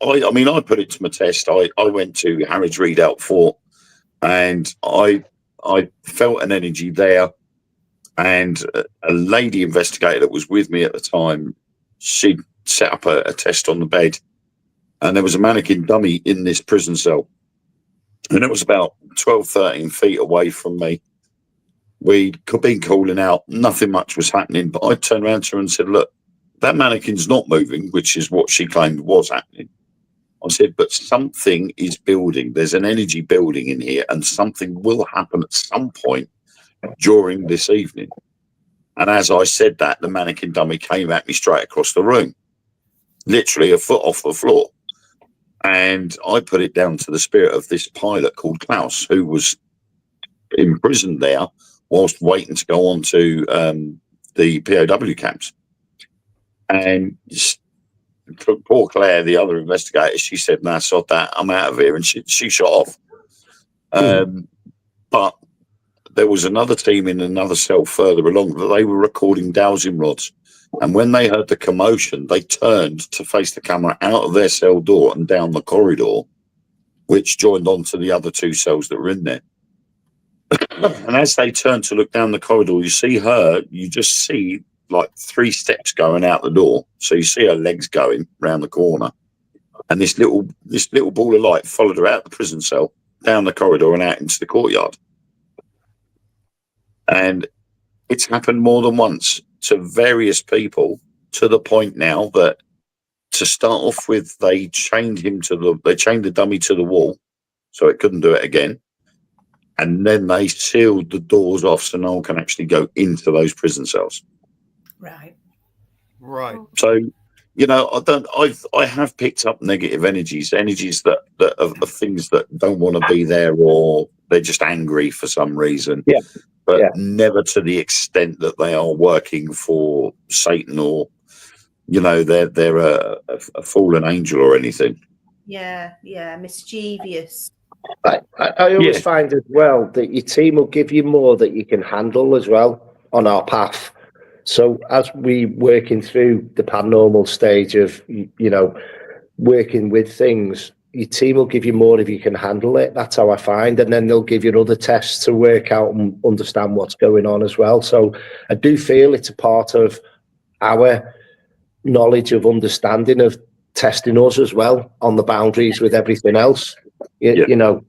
I mean, I put it to my test. I went to Harrods Redoubt Fort and I felt an energy there. And a lady investigator that was with me at the time, she set up a test on the bed. And there was a mannequin dummy in this prison cell. And it was about 12, 13 feet away from me. We'd been calling out. Nothing much was happening. But I turned around to her and said, look, that mannequin's not moving, which is what she claimed was happening. I said, but something is building. There's an energy building in here, and something will happen at some point during this evening. And as I said that, the mannequin dummy came at me straight across the room, literally a foot off the floor. And I put it down to the spirit of this pilot called Klaus, who was imprisoned there whilst waiting to go on to the POW camps. And poor Claire, the other investigator, she said, "No, sod that, I'm out of here," and she shot off. But there was another team in another cell further along that they were recording dowsing rods. And when they heard the commotion, they turned to face the camera out of their cell door and down the corridor, which joined on to the other two cells that were in there. And as they turned to look down the corridor, you just see like 3 steps going out the door. So you see her legs going round the corner. And this little ball of light followed her out the prison cell, down the corridor and out into the courtyard. And it's happened more than once to various people, to the point now that, to start off with, they chained the dummy to the wall so it couldn't do it again. And then they sealed the doors off so no one can actually go into those prison cells. Right. So, you know, I have picked up negative energies that are things that don't want to be there, or they're just angry for some reason. Yeah. But never to the extent that they are working for Satan, or, you know, they're a fallen angel or anything. Yeah, mischievous. I always find as well that your team will give you more that you can handle as well on our path. So as we working through the paranormal stage of, working with things, your team will give you more if you can handle it. That's how I find. And then they'll give you other tests to work out and understand what's going on as well. So I do feel it's a part of our knowledge of understanding of testing us as well on the boundaries with everything else. Yeah.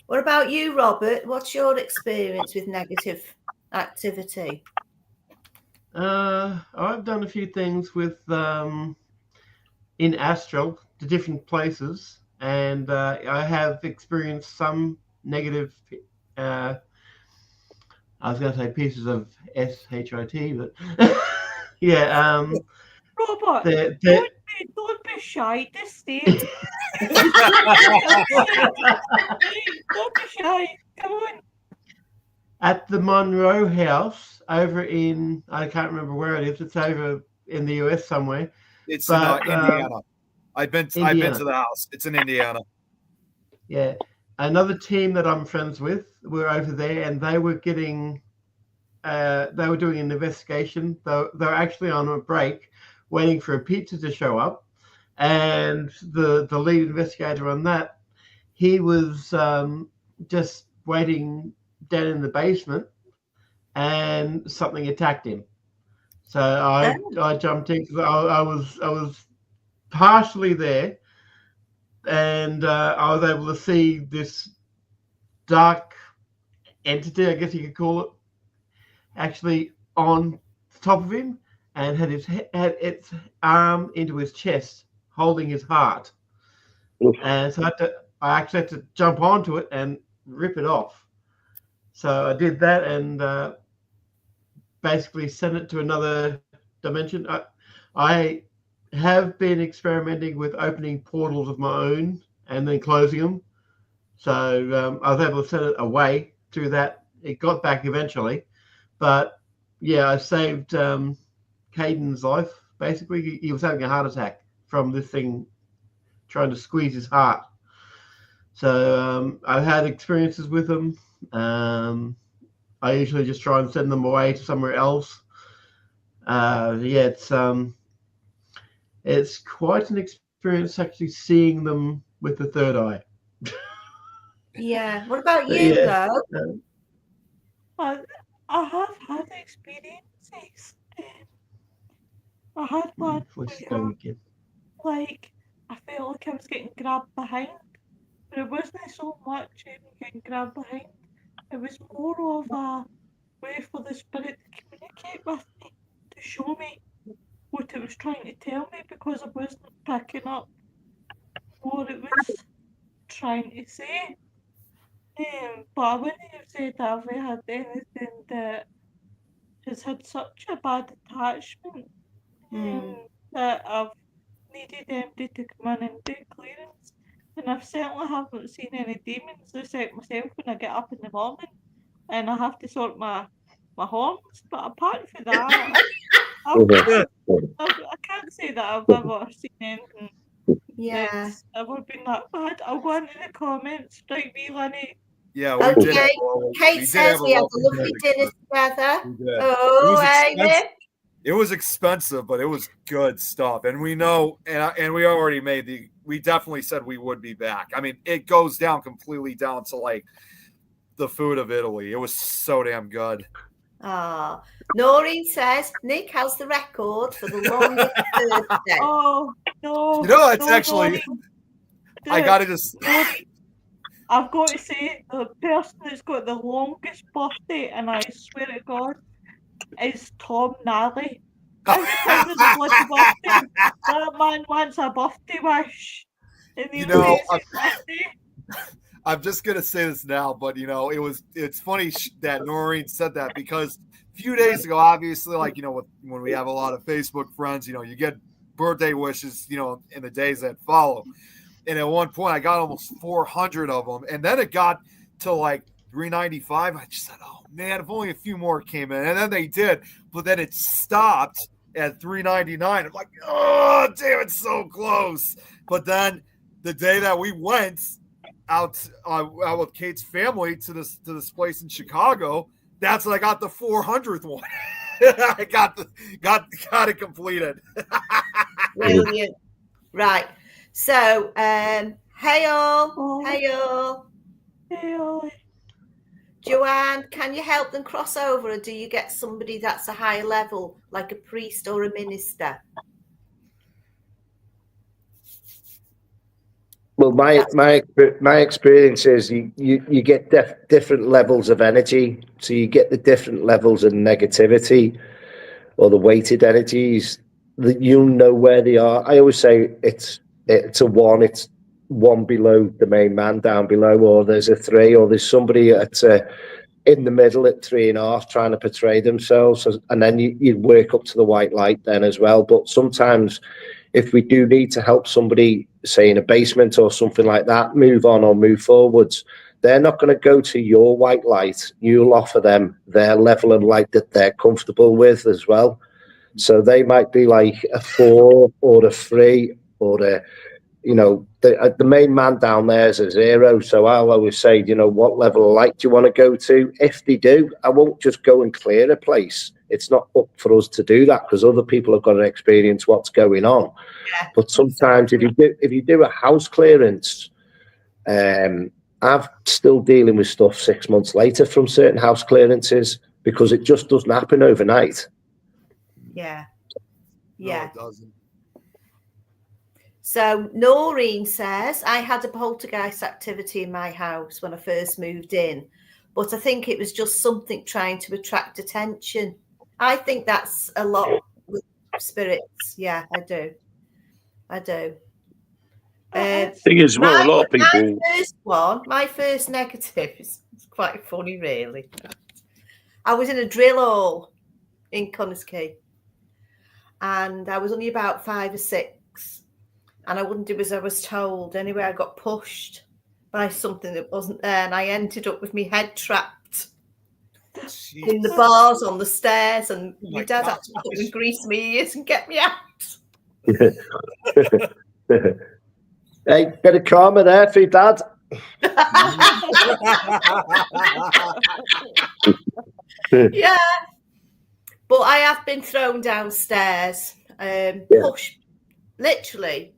What about you, Robert? What's your experience with negative activity? I've done a few things with in astral to different places, and I have experienced some negative. I was going to say pieces of shit, but yeah. Robert, The- don't be shy to say. Don't be shy. Come on. At the Monroe House over in, I can't remember where it is. It's over in the US somewhere. It's But, in Indiana. I've been to the house. It's in Indiana. Yeah. Another team that I'm friends with were over there, and they were getting, they were doing an investigation. They're actually on a break, waiting for a pizza to show up. And the lead investigator on that, he was just waiting down in the basement, and something attacked him. So I jumped in because I was partially there, and I was able to see this dark entity, I guess you could call it, actually on top of him, and had its arm into his chest, holding his heart. Oof. And so I actually had to jump onto it and rip it off. So I did that and basically sent it to another dimension. I have been experimenting with opening portals of my own and then closing them. So I was able to send it away through that. It got back eventually. But yeah, I saved Caden's life. Basically, he was having a heart attack from this thing trying to squeeze his heart. So I've had experiences with them. I usually just try and send them away to somewhere else. Yeah, it's quite an experience actually seeing them with the third eye. Yeah. What about But you, yeah, though? I have had experiences. I had one voice is where, going again. like, I felt like I was getting grabbed behind, but it wasn't so much getting grabbed behind. It was more of a way for the spirit to communicate with me, to show me what it was trying to tell me, because I wasn't picking up what it was trying to say. But I wouldn't have said that I've had anything that has had such a bad attachment that I've needed empty to come in and do clearance. And I've certainly haven't seen any demons except myself when I get up in the morning and I have to sort my horns. But apart from that, I can't say that I've ever seen anything Yeah. that's ever been that bad. I'll go into the comments, right, me, Lenny? Yeah, we did. Okay. Kate says we had a lovely dinner together. Oh, Amy. It was expensive, but it was good stuff. And we know, and we already we definitely said we would be back. I mean, it goes down completely down to like the food of Italy. It was so damn good. Ah, Noreen says Nick has the record for the longest birthday. Oh, no. You know, it's no, actually, Noreen. I gotta just. Noreen, I've got to say, the person that's got the longest birthday, and I swear to God, is Tom Nally. Every time there's a bloody birthday, that man wants a birthday wish. And he says his birthday. I'm just gonna say this now, but you know, it's funny that Noreen said that, because a few days ago, obviously, like, you know, when we have a lot of Facebook friends, you know, you get birthday wishes, you know, in the days that follow. And at one point, I got almost 400 of them, and then it got to like 395. I just said, "Oh man, if only a few more came in," and then they did, but then it stopped at 399. I'm like, "Oh damn, it's so close!" But then the day that we went out with Kate's family to this place in Chicago, that's when I got the 400th one. I got it completed. Brilliant. Right. So, hey all. Oh. Hey all. Hey, Ollie. Joanne, can you help them cross over, or do you get somebody that's a higher level, like a priest or a minister? Well, my experience is you get different levels of energy. So you get the different levels of negativity or the weighted energies that you'll know where they are. I always say it's it's one below the main man down below, or there's a 3, or there's somebody at in the middle at 3.5 trying to portray themselves, and then you work up to the white light then as well. But sometimes if we do need to help somebody, say in a basement or something like that, move on or move forwards, they're not going to go to your white light. You'll offer them their level of light that they're comfortable with as well. So they might be like a 4 or a 3 or a, the main man down there is a 0. So I'll always say, what level of light do you want to go to? If they do, I won't just go and clear a place. It's not up for us to do that, because other people have got to experience what's going on. Yeah. But sometimes if you do a house clearance, I'm still dealing with stuff 6 months later from certain house clearances, because it just doesn't happen overnight. Yeah. No, it doesn't. So Noreen says, I had a poltergeist activity in my house when I first moved in, but I think it was just something trying to attract attention. I think that's a lot with spirits. Yeah, I do. Thing is, well, a lot of people. My first negative is quite funny, really. I was in a drill hall in Connors Quay, and I was only about 5 or 6, and I wouldn't do as I was told. Anyway, I got pushed by something that wasn't there, and I ended up with my head trapped in the bars on the stairs, and my dad had to put me grease my ears and get me out. Hey, bit of karma there for your dad. Yeah, but I have been thrown downstairs, pushed, literally.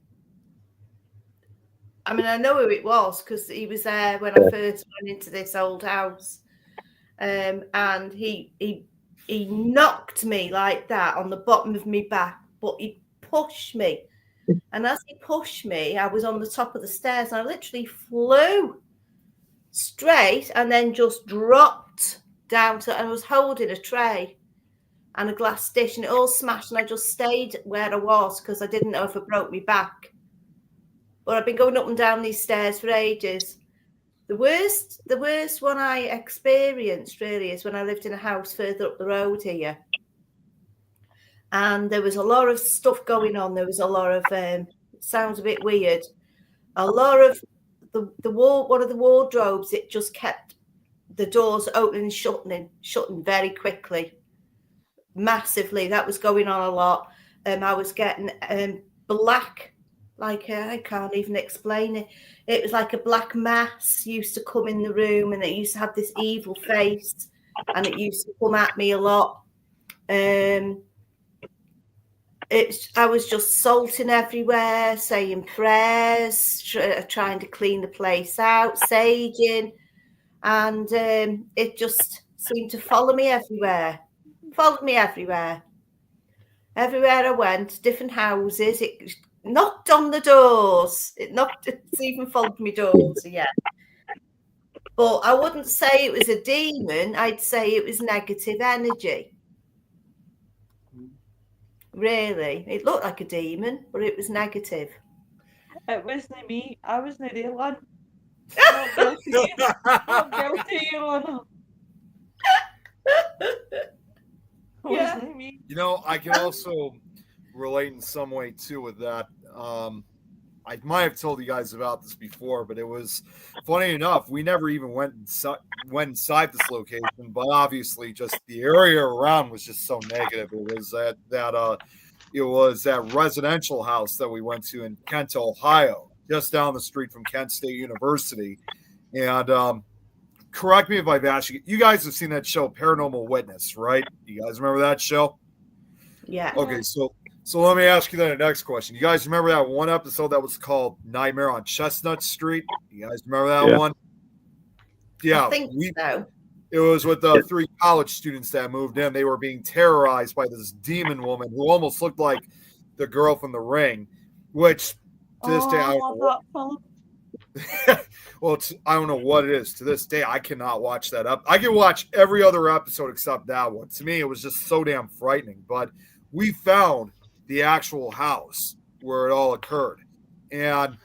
I mean, I know who it was because he was there when I first went into this old house, and he knocked me like that on the bottom of my back, but he pushed me, and as he pushed me, I was on the top of the stairs, and I literally flew straight and then just dropped down to, and I was holding a tray and a glass dish, and it all smashed, and I just stayed where I was because I didn't know if I broke my back. But I've been going up and down these stairs for ages. The worst one I experienced really is when I lived in a house further up the road here, and there was a lot of stuff going on. There was a lot of it sounds a bit weird. A lot of one of the wardrobes, it just kept the doors opening and shutting very quickly, massively. That was going on a lot. I was getting black, like I can't even explain it. It was like a black mass used to come in the room, and it used to have this evil face, and it used to come at me a lot. I was just salting everywhere, saying prayers, trying to clean the place out, saging, and it just seemed to follow me everywhere. Everywhere I went, different houses, it knocked on the doors. It's even followed me doors, yeah. But I wouldn't say it was a demon. I'd say it was negative energy. Really, it looked like a demon, but it was negative. It wasn't me. I wasn't the one. Not guilty. Not guilty, Your Honour. Yeah. Wasn't me. I can also relate in some way too with that. I might have told you guys about this before, but it was funny enough. We never even went inside this location, but obviously, just the area around was just so negative. It was that residential house that we went to in Kent, Ohio, just down the street from Kent State University, and correct me if I've asked you. You guys have seen that show, Paranormal Witness, right? You guys remember that show? Yeah. Okay, so let me ask you then the next question. You guys remember that one episode that was called Nightmare on Chestnut Street? You guys remember that one? Yeah, I think so. It was with the 3 college students that moved in. They were being terrorized by this demon woman who almost looked like the girl from The Ring, which to this day, I don't know well, I don't know what it is. To this day, I cannot watch that up. I can watch every other episode except that one. To me, it was just so damn frightening. But we found the actual house where it all occurred. And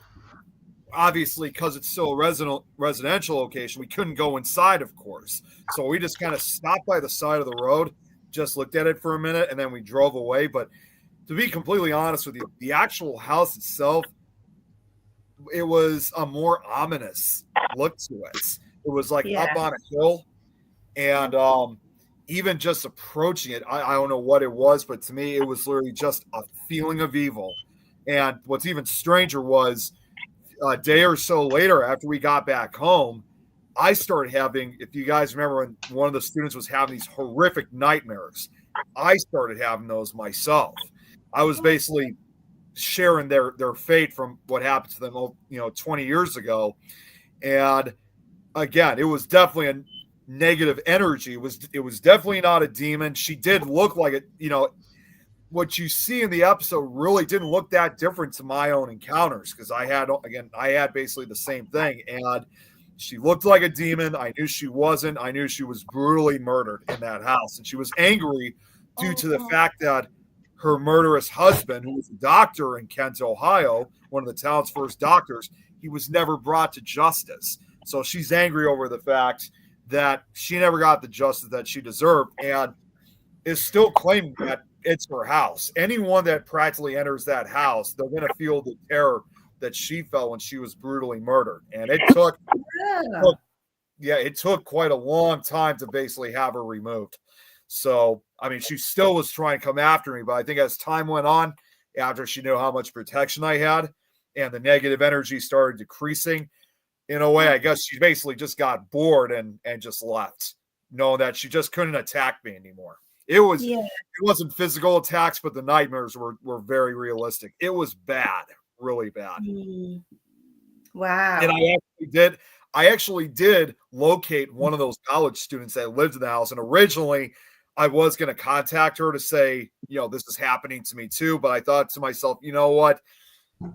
obviously, because it's still a residential location, we couldn't go inside, of course. So we just kind of stopped by the side of the road, just looked at it for a minute, and then we drove away. But to be completely honest with you, the actual house itself, it was a more ominous look to it. It was like up on a hill, and even just approaching it, I don't know what it was, but to me, it was literally just a feeling of evil. And what's even stranger was a day or so later, after we got back home, I started having, if you guys remember when one of the students was having these horrific nightmares, I started having those myself. I was basically sharing their fate from what happened to them 20 years ago. And again, it was definitely a negative energy. It was definitely not a demon. She did look like it, what you see in the episode really didn't look that different to my own encounters, because I had basically the same thing. And she looked like a demon. I knew she wasn't. I knew she was brutally murdered in that house. And she was angry due to the fact that her murderous husband, who was a doctor in Kent, Ohio, one of the town's first doctors, he was never brought to justice. So she's angry over the fact that she never got the justice that she deserved, and is still claiming that it's her house. Anyone that practically enters that house, they're going to feel the terror that she felt when she was brutally murdered. And it took quite a long time to basically have her removed. So, I mean, she still was trying to come after me, but I think as time went on, after she knew how much protection I had and the negative energy started decreasing, in a way, I guess she basically just got bored and just left, knowing that she just couldn't attack me anymore. It wasn't physical attacks, but the nightmares were very realistic. It was bad, really bad. Wow. And I actually did locate one of those college students that lived in the house. And originally I was going to contact her to say, this is happening to me too. But I thought to myself, you know what?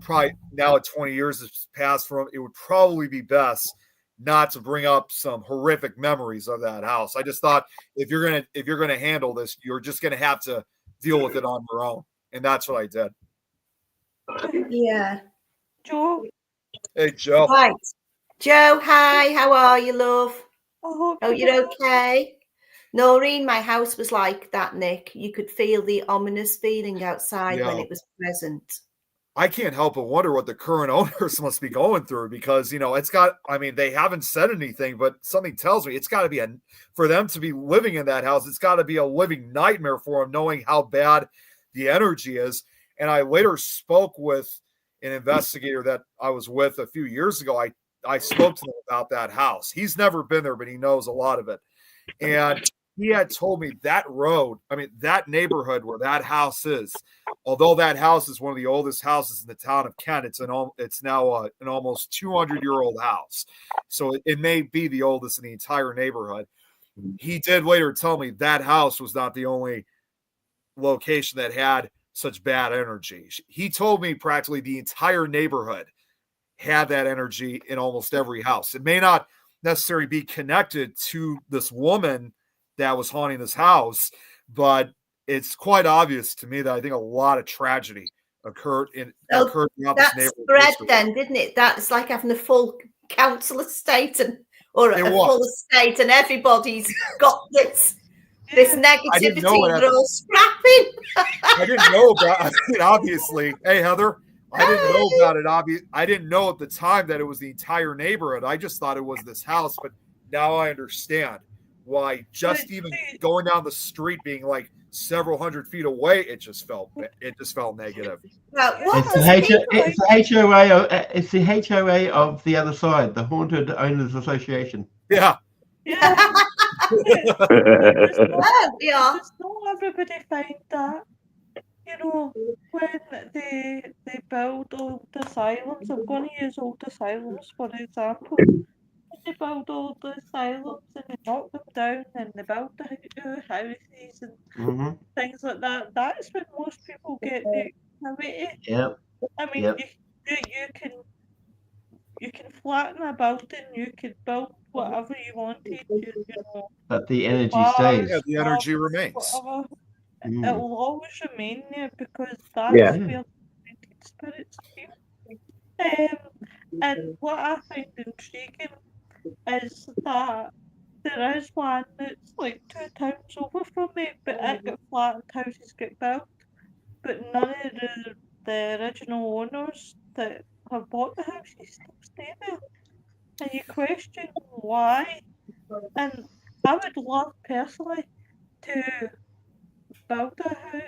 Probably now at 20 years has passed from, it would probably be best not to bring up some horrific memories of that house. I just thought if you're gonna handle this, you're just gonna have to deal with it on your own. And that's what I did. Yeah. Joe. Hey, Joe. Right. Joe, hi. How are you, love? Oh, you're okay? Noreen, my house was like that, Nick. You could feel the ominous feeling outside when it was present. I can't help but wonder what the current owners must be going through, because, they haven't said anything, but something tells me it's got to be for them to be living in that house, it's got to be a living nightmare for them, knowing how bad the energy is. And I later spoke with an investigator that I was with a few years ago. I spoke to him about that house. He's never been there, but he knows a lot of it. And he had told me that that neighborhood where that house is, although that house is one of the oldest houses in the town of Kent, it's now an almost 200-year-old house. So it may be the oldest in the entire neighborhood. He did later tell me that house was not the only location that had such bad energy. He told me practically the entire neighborhood had that energy in almost every house. It may not necessarily be connected to this woman that was haunting this house, but it's quite obvious to me that I think a lot of tragedy occurred throughout this neighborhood. Spread then, didn't it? That's like having a full council estate or a full estate, and everybody's got this negativity. They're all scrapping. I didn't know about it, obviously. Hey, Heather. I didn't know about it. I didn't know at the time that it was the entire neighborhood. I just thought it was this house, but now I understand why just even going down the street, being like several hundred feet away, it just felt negative. It's the HOA of the other side, the Haunted Owners Association. Yeah. Yeah. Yeah. Does not everybody find that, you know, when they build old asylums, I'm going to use old asylums for example. When they build old asylums and they knock them down and they build the houses and Mm-hmm. things like that, that's when most people get the anxiety. Yep. I mean, Yep. you can flatten a building, you can build whatever you wanted, you know, But the energy bars, Yeah, stays. the pubs, energy remains. whatever. Mm. It'll always remain there because that's Yeah. Yeah. where the spirits feel. And what I find intriguing is that there is one that's like 2 towns over from me, but it got flattened, houses get built, but none of the original owners that have bought the houses still stay there. And you question why. And I would love personally to build a house,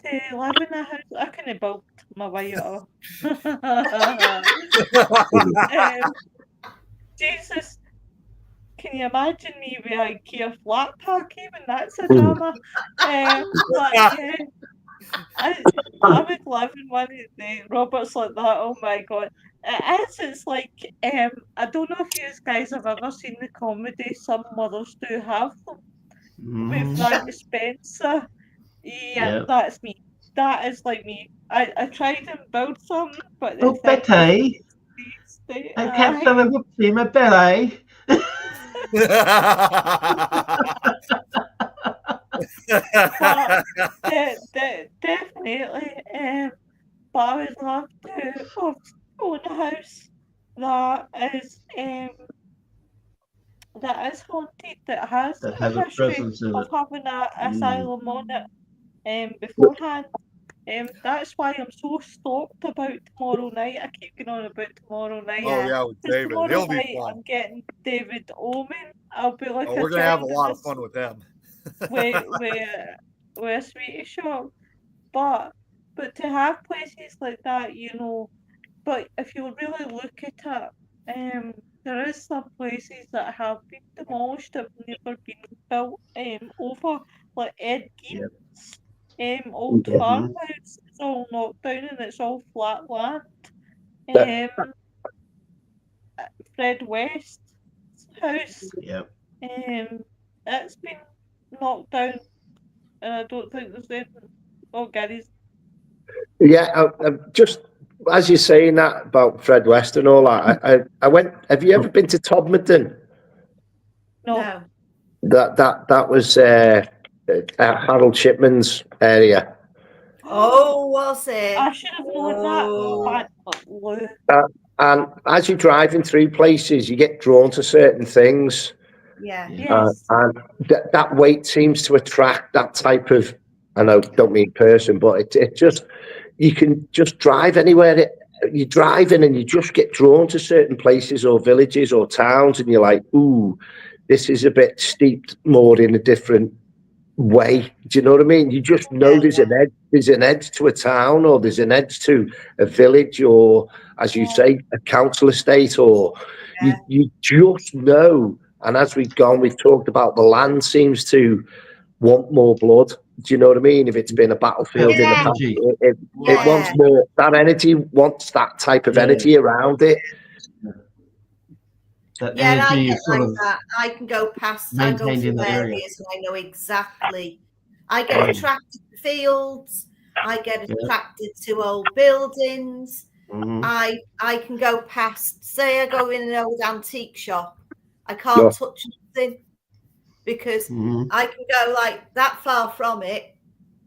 to live in a house. I couldn't build my way up. Jesus, can you imagine me with a IKEA flat pack? Even that's a drama. But yeah, I would live in one of the robots like that. Oh my god. It is, it's like, I don't know if you guys have ever seen the comedy Some Mothers Do Have Them with Mm-hmm. Randy Spencer. Yeah, Yep. that's me. That is like me. I tried and build something, but the Oh, thing Betty, stay. I can't sell a whoopsie, my belly. Definitely. But I would love to own a house that is haunted, that has That a has a history presence in of it. having an Mm. asylum on it beforehand. That's why I'm so stoked about tomorrow night. I keep going on about tomorrow night. Oh yeah, with Because David, tomorrow he'll be night fun. I'm getting David Omen. I'll be like Oh, a we're gonna have a child in lot of this fun with him. with a sweetie shop. But to have places like that, but if you really look at it, there is some places that have been demolished that have never been built over, like Ed Yep. Gein, old Yeah. farmhouse. It's all knocked down and it's all flat land. That- Fred West's house, Yep. it's been knocked down, and I don't think there's anything. Oh, Gary's Yeah, just as you're saying that about Fred West and all that, I went. Have you ever been to Todmorden? no. No. That was Harold Shipman's area. Oh, was it? I should have known that. Oh, Bad Lou. And as you're driving through places, you get drawn to certain things, yeah. Yes. and that weight seems to attract that type of. I know, don't mean person, but it just you can just drive anywhere. You're driving and you just get drawn to certain places or villages or towns, and you're like, "Ooh, this is a bit steeped more in a different way." Do you know what I mean? You just know Yeah, there's an edge. There's an edge to a town, or there's an edge to a village, or as you say, a council estate, or Yeah. you just know. And as we've gone, we've talked about the land seems to want more blood. Do you know what I mean? If it's been a battlefield in the Yeah. past, Energy. it wants Yeah. more. That energy wants that type of Yeah. energy around it. That Yeah, and I energy get is sort like of that. I can go past, I go maintained in through that area. areas and I know exactly. I get attracted to fields. I get Yeah. attracted to old buildings. Mhm. I can go past, say I go in an old antique shop. I can't Yeah. touch nothing because Mhm. I can go like that far from it.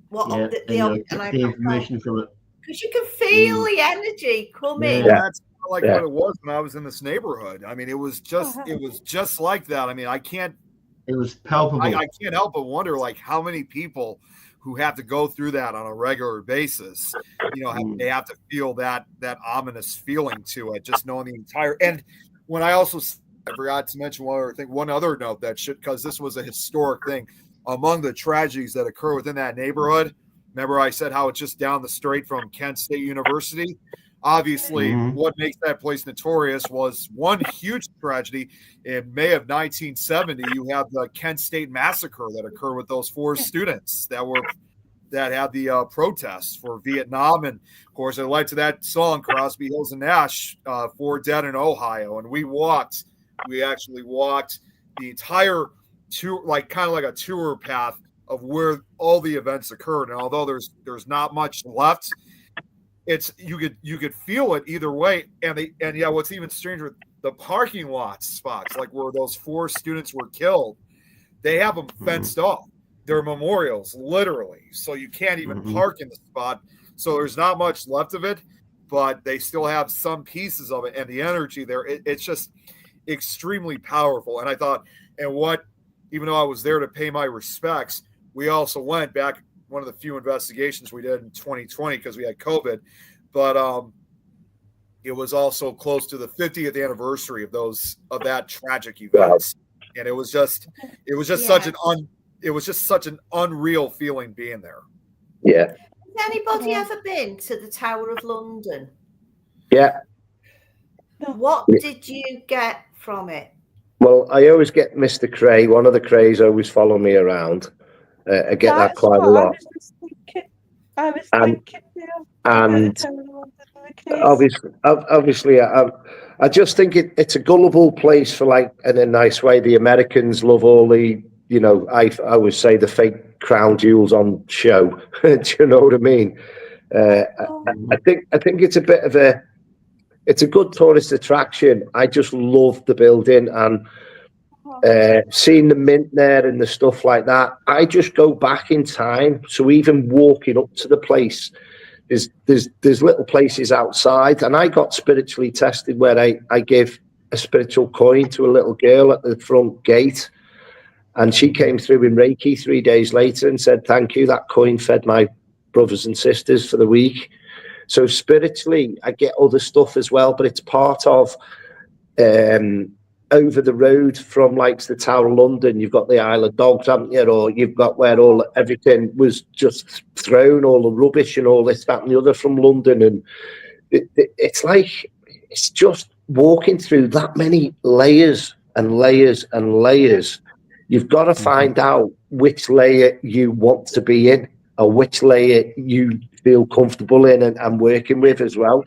What Yeah, the and you'll and get I the information from it. because you can feel the energy coming. Well, Yeah. that's like Yeah. what it was when I was in this neighborhood. I mean, it was just like that. I mean, I can't It was palpable. I can't help but wonder like how many people who have to go through that on a regular basis, they have to feel that ominous feeling to it, just knowing the entire. And when I forgot to mention one other note that should, because this was a historic thing among the tragedies that occur within that neighborhood. Remember, I said how it's just down the street from Kent State University. Obviously, what makes that place notorious was one huge tragedy in May of 1970. You have the Kent State massacre that occurred with those 4 students that had the protests for Vietnam, and of course, it led to that song "Crosby, Hills and Nash" for Dead in Ohio. And we actually walked the entire tour, kind of like a tour path of where all the events occurred. And although there's not much left, it's you could feel it either way. And yeah, what's even stranger, the parking lot spots, like where those 4 students were killed, they have them fenced off. They're memorials, literally. So you can't even park in the spot. So there's not much left of it, but they still have some pieces of it, and the energy there, it's just extremely powerful. And I thought, even though I was there to pay my respects, we also went back, one of the few investigations we did in 2020 because we had COVID, but it was also close to the 50th anniversary of that tragic event. And it was just such an unreal feeling being there. Yeah. Has anybody ever been to the Tower of London? Yeah. What did you get from it? Well, I always get Mr. Cray. One of the Crays always follow me around. I get that quite a lot. I was thinking and obviously, I just think it's a gullible place for, like, in a nice way. The Americans love all the, I always say, the fake crown jewels on show. Do you know what I mean? I think it's a bit of it's a good tourist attraction. I just love the building, and seeing the mint there and the stuff like that. I just go back in time. So even walking up to the place, there's little places outside, and I got spiritually tested where I gave a spiritual coin to a little girl at the front gate, and she came through in Reiki 3 days later and said, "Thank you. That coin fed my brothers and sisters for the week." So spiritually, I get other stuff as well, but it's part of over the road from, like, the Tower of London. You've got the Isle of Dogs, haven't you? Or you've got where everything was just thrown, all the rubbish and all this, that, and the other from London. And it's like, it's just walking through that many layers and layers and layers. You've got to find out which layer you want to be in, or which layer you feel comfortable in and working with as well.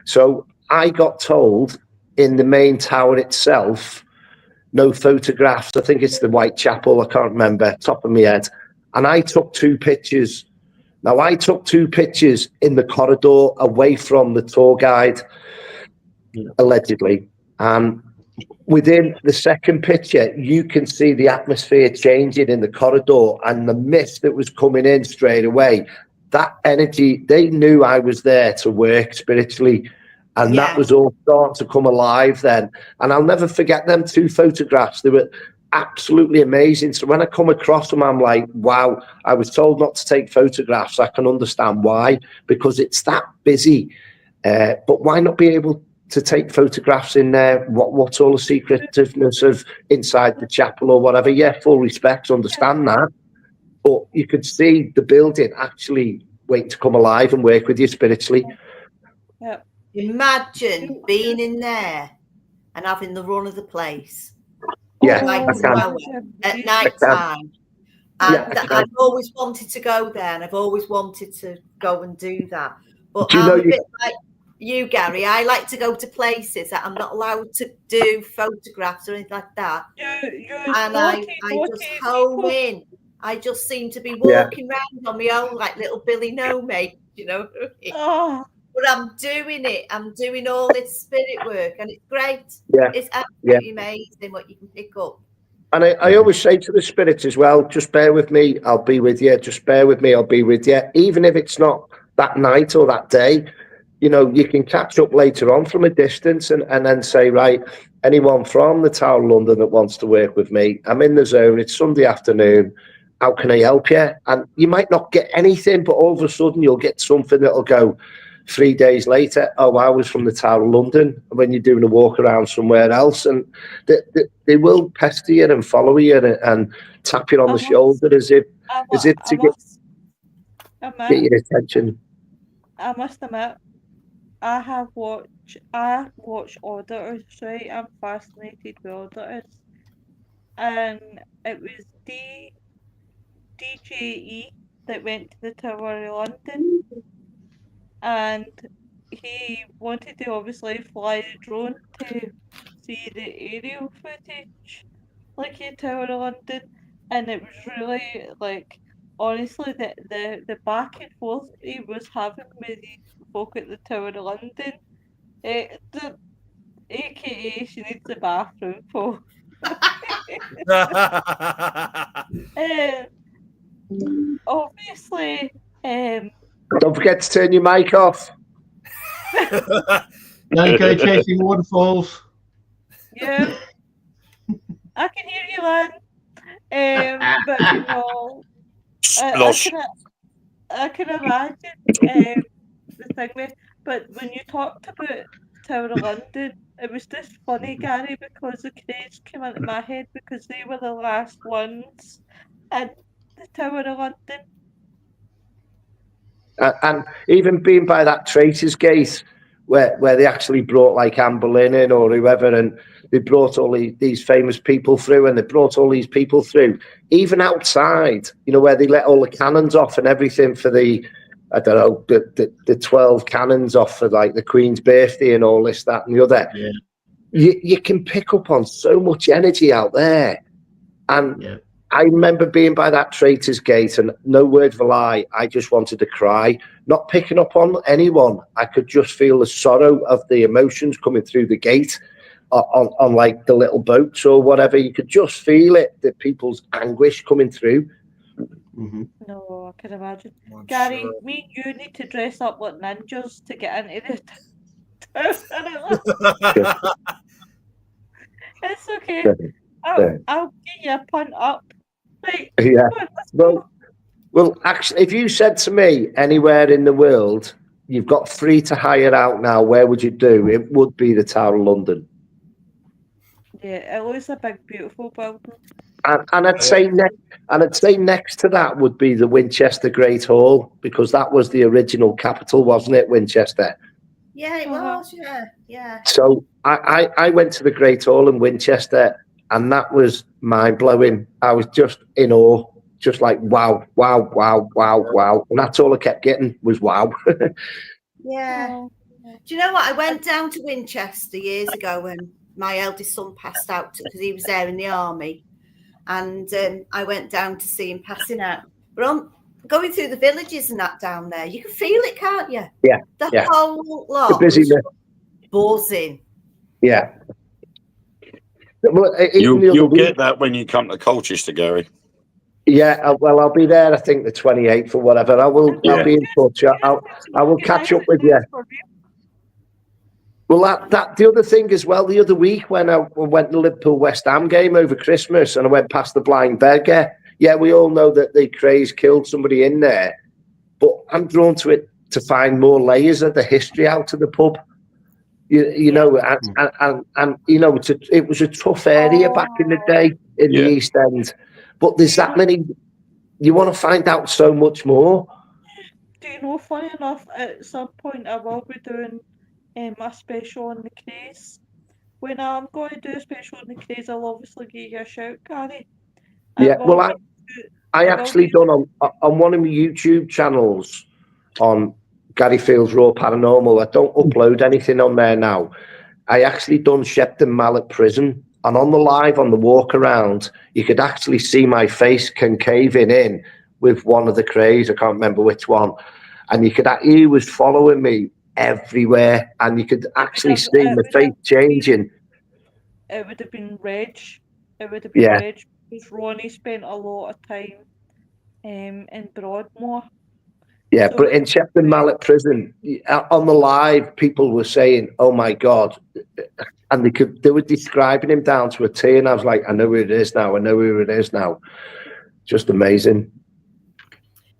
So I got told in the main tower itself, no photographs. I think it's the Whitechapel. I can't remember, top of my head. And I took 2 pictures. Now, I took 2 pictures in the corridor away from the tour guide, allegedly. And within the second picture, you can see the atmosphere changing in the corridor, and the mist that was coming in straight away. That energy, they knew I was there to work spiritually. And that was all starting to come alive then. And I'll never forget them 2 photographs. They were absolutely amazing. So when I come across them, I'm like, wow, I was told not to take photographs. I can understand why, because it's that busy. But why not be able to take photographs in there? What's all the secretiveness of inside the chapel or whatever? Yeah, full respect, understand that. But you could see the building actually waiting to come alive and work with you spiritually. Yeah. Imagine being in there and having the run of the place. Yeah, like at night time. And I've always wanted to go there, and I've always wanted to go and do that. But I'm a bit like you, Gary. I like to go to places that I'm not allowed to do photographs or anything like that. And I just home in. I just seem to be walking around on my own like little Billy No Mate, you know. But I'm doing it. I'm doing all this spirit work, and it's great. Yeah. It's absolutely amazing what you can pick up. And I always say to the spirits as well, just bear with me, I'll be with you. Just bear with me, I'll be with you. Even if it's not that night or that day, you can catch up later on from a distance and then say, right, anyone from the Tower of London that wants to work with me, I'm in the zone, it's Sunday afternoon, how can I help you? And you might not get anything, but all of a sudden you'll get something that'll go 3 days later, oh, I was from the Tower of London, when you're doing a walk around somewhere else. And they will pester you and follow you and tap you on the shoulder as if to get your attention. I must admit, I watch auditors, right? I'm fascinated with auditors. And it was DJE that went to the Tower of London, and he wanted to obviously fly the drone to see the aerial footage, like in Tower of London, and it was really like honestly the back and forth he was having with these folk at the Tower of London, the AKA she needs a bathroom for. Uh, obviously, Don't forget to turn your mic off. Don't go chasing waterfalls. yeah, I can hear you, Lan. But you know, I Splosh. I can imagine the thing with, but when you talked about Tower of London, it was just funny, Gary, because the craze came into my head because they were the last ones at the Tower of London. And even being by that Traitors Gate, where they actually brought like Anne Boleyn in or whoever, and they brought all these famous people through, and they brought all these people through, even outside, you know, where they let all the cannons off and everything for the, I don't know, the 12 cannons off for like the Queen's birthday and all this, that, and the other. Yeah. You can pick up on so much energy out there. And Yeah. I remember being by that Traitors Gate, and no word of a lie, I just wanted to cry. Not picking up on anyone. I could just feel the sorrow of the emotions coming through the gate on like the little boats or whatever. You could just feel it, the people's anguish coming through. Mm-hmm. No, I can imagine. I'm Gary, sure. me and you need to dress up like ninjas to get into the Tower. It's okay. I'll get you a punt up. Right, Yeah. come on, let's go. Well, actually, if you said to me anywhere in the world, you've got free to hire out now, where would you do? It would be the Tower of London. Yeah, it looks a big, beautiful building. And I'd say next to that would be the Winchester Great Hall, because that was the original capital, wasn't it, Winchester? Yeah, it Uh-huh. was. Yeah. So I went to the Great Hall in Winchester, and that was mind blowing. I was just in awe, just like wow, wow, wow, wow, wow, and that's all I kept getting was wow. Yeah. Oh, Do you know what? I went down to Winchester years ago when my eldest son passed out because he was there in the army, and I went down to see him passing out. But on going through the villages and that down there, you can feel it, can't you? Yeah, The yeah. whole The lot was busyness. buzzing. Yeah. Well, even the other You'll week, get that when you come to Colchester, Gary. yeah. Well, I'll be there. I think the 28th or whatever. I'll Yeah. be in touch. I will catch up with you. Well, that the other thing as well. The other week when I went to the Liverpool West Ham game over Christmas, and I went past the Blind Beggar. Yeah, we all know that the craze killed somebody in there, but I'm drawn to it to find more layers of the history out of the pub. You know, and you know, it was a tough area back in the day in the East End, but there's that many. You want to find out so much more. Do you know, funny enough, at some point I will be doing a special on the craze. When I'm going to do a special on the craze, I'll obviously give you a shout, Gary. Yeah, well, I actually done on one of my YouTube channels on Gary Fields Raw Paranormal. I don't upload anything on there now. I actually done Shepton Mallet Prison, and on the live, on the walk around, you could actually see my face concaving in with one of the craze. I can't remember which one, and he was following me everywhere, and you could actually see my face changing. It would have been Reg. It would have been Reg because Ronnie spent a lot of time in Broadmoor. Yeah, but in Shepton Mallet Prison, on the live, people were saying, "Oh my God," and they were describing him down to a T, and I was like, "I know who it is now. I know who it is now." Just amazing.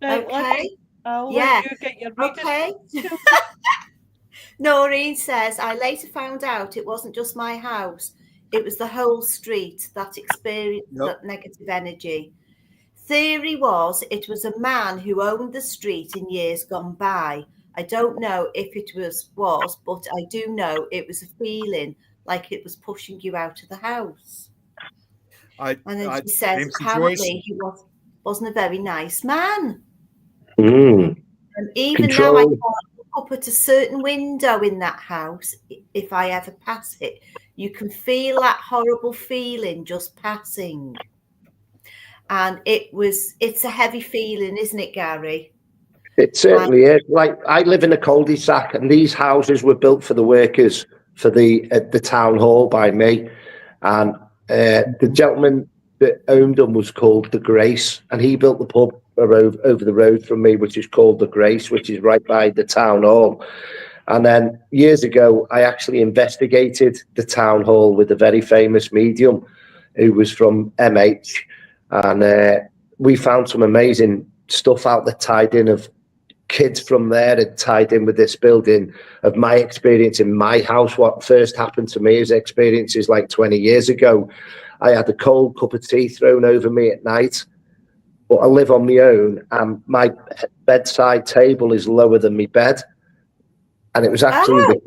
Right, okay. I'll let you get your reading. Okay. Noreen says, I later found out it wasn't just my house. It was the whole street that experienced that negative energy. Theory was it was a man who owned the street in years gone by. I don't know if it was, but I do know it was a feeling like it was pushing you out of the house. And then she says, same apparently situation. he wasn't a very nice man. Mm. And even now I can't look up at a certain window in that house, if I ever pass it, you can feel that horrible feeling just passing. And it's a heavy feeling, isn't it, Gary? It certainly is. Like, I live in a cul-de-sac, and these houses were built for the workers for the town hall by me. And the gentleman that owned them was called the Grace, and he built the pub over the road from me, which is called the Grace, which is right by the town hall. And then years ago, I actually investigated the town hall with a very famous medium who was from MH, and we found some amazing stuff out that tied in of kids from there had tied in with this building, of my experience in my house. What first happened to me is experiences like 20 years ago. I had a cold cup of tea thrown over me at night, but I live on my own, and my bedside table is lower than my bed. And it was actually the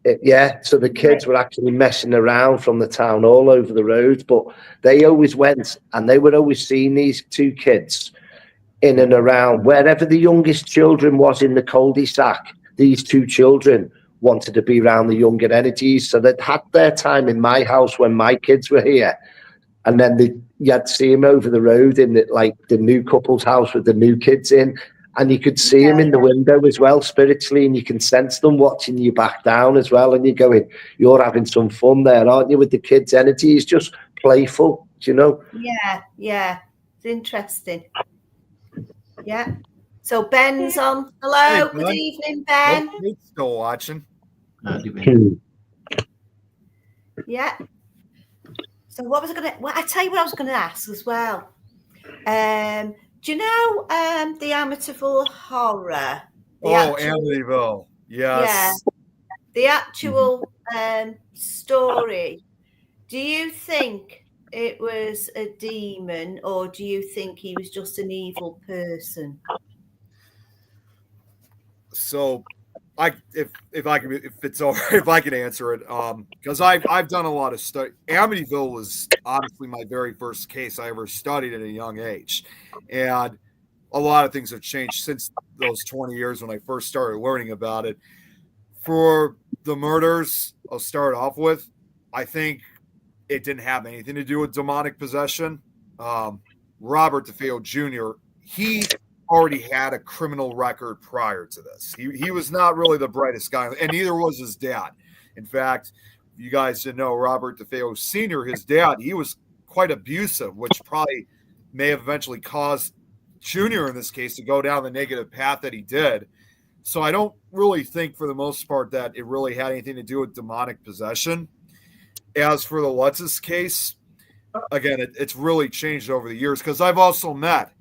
kid. So the kids were actually messing around from the town all over the road, but they always went, and they would always see these two kids in and around wherever the youngest children was in the cul-de-sac. These two children wanted to be around the younger energies, so they'd had their time in my house when my kids were here, and then you had to see them over the road in the new couple's house with the new kids in, and you could see them in the window as well spiritually, and you can sense them watching you back down as well, and you're going, you're having some fun there, aren't you, with the kids' energy? It's just playful, you know. Yeah, it's interesting. Yeah. So Ben's on. Hello. Hey, Good evening, Ben. He's still watching. Yeah. So what was I going to? Well, I tell you what I was going to ask as well. Do you know the Amityville Horror? Amityville. Yes. Yeah. The actual story. Do you think it was a demon, or do you think he was just an evil person? So, if I can answer it, because I've done a lot of study. Amityville was honestly my very first case I ever studied at a young age, and a lot of things have changed since those 20 years when I first started learning about it. For the murders, I'll start off with, I think it didn't have anything to do with demonic possession. Robert DeFeo Jr., he already had a criminal record prior to this. He was not really the brightest guy, and neither was his dad. In fact, you guys didn't know, Robert DeFeo Sr., his dad, he was quite abusive, which probably may have eventually caused Jr. in this case to go down the negative path that he did. So I don't really think for the most part that it really had anything to do with demonic possession. As for the Lutz's case, again, it's really changed over the years, because I've also met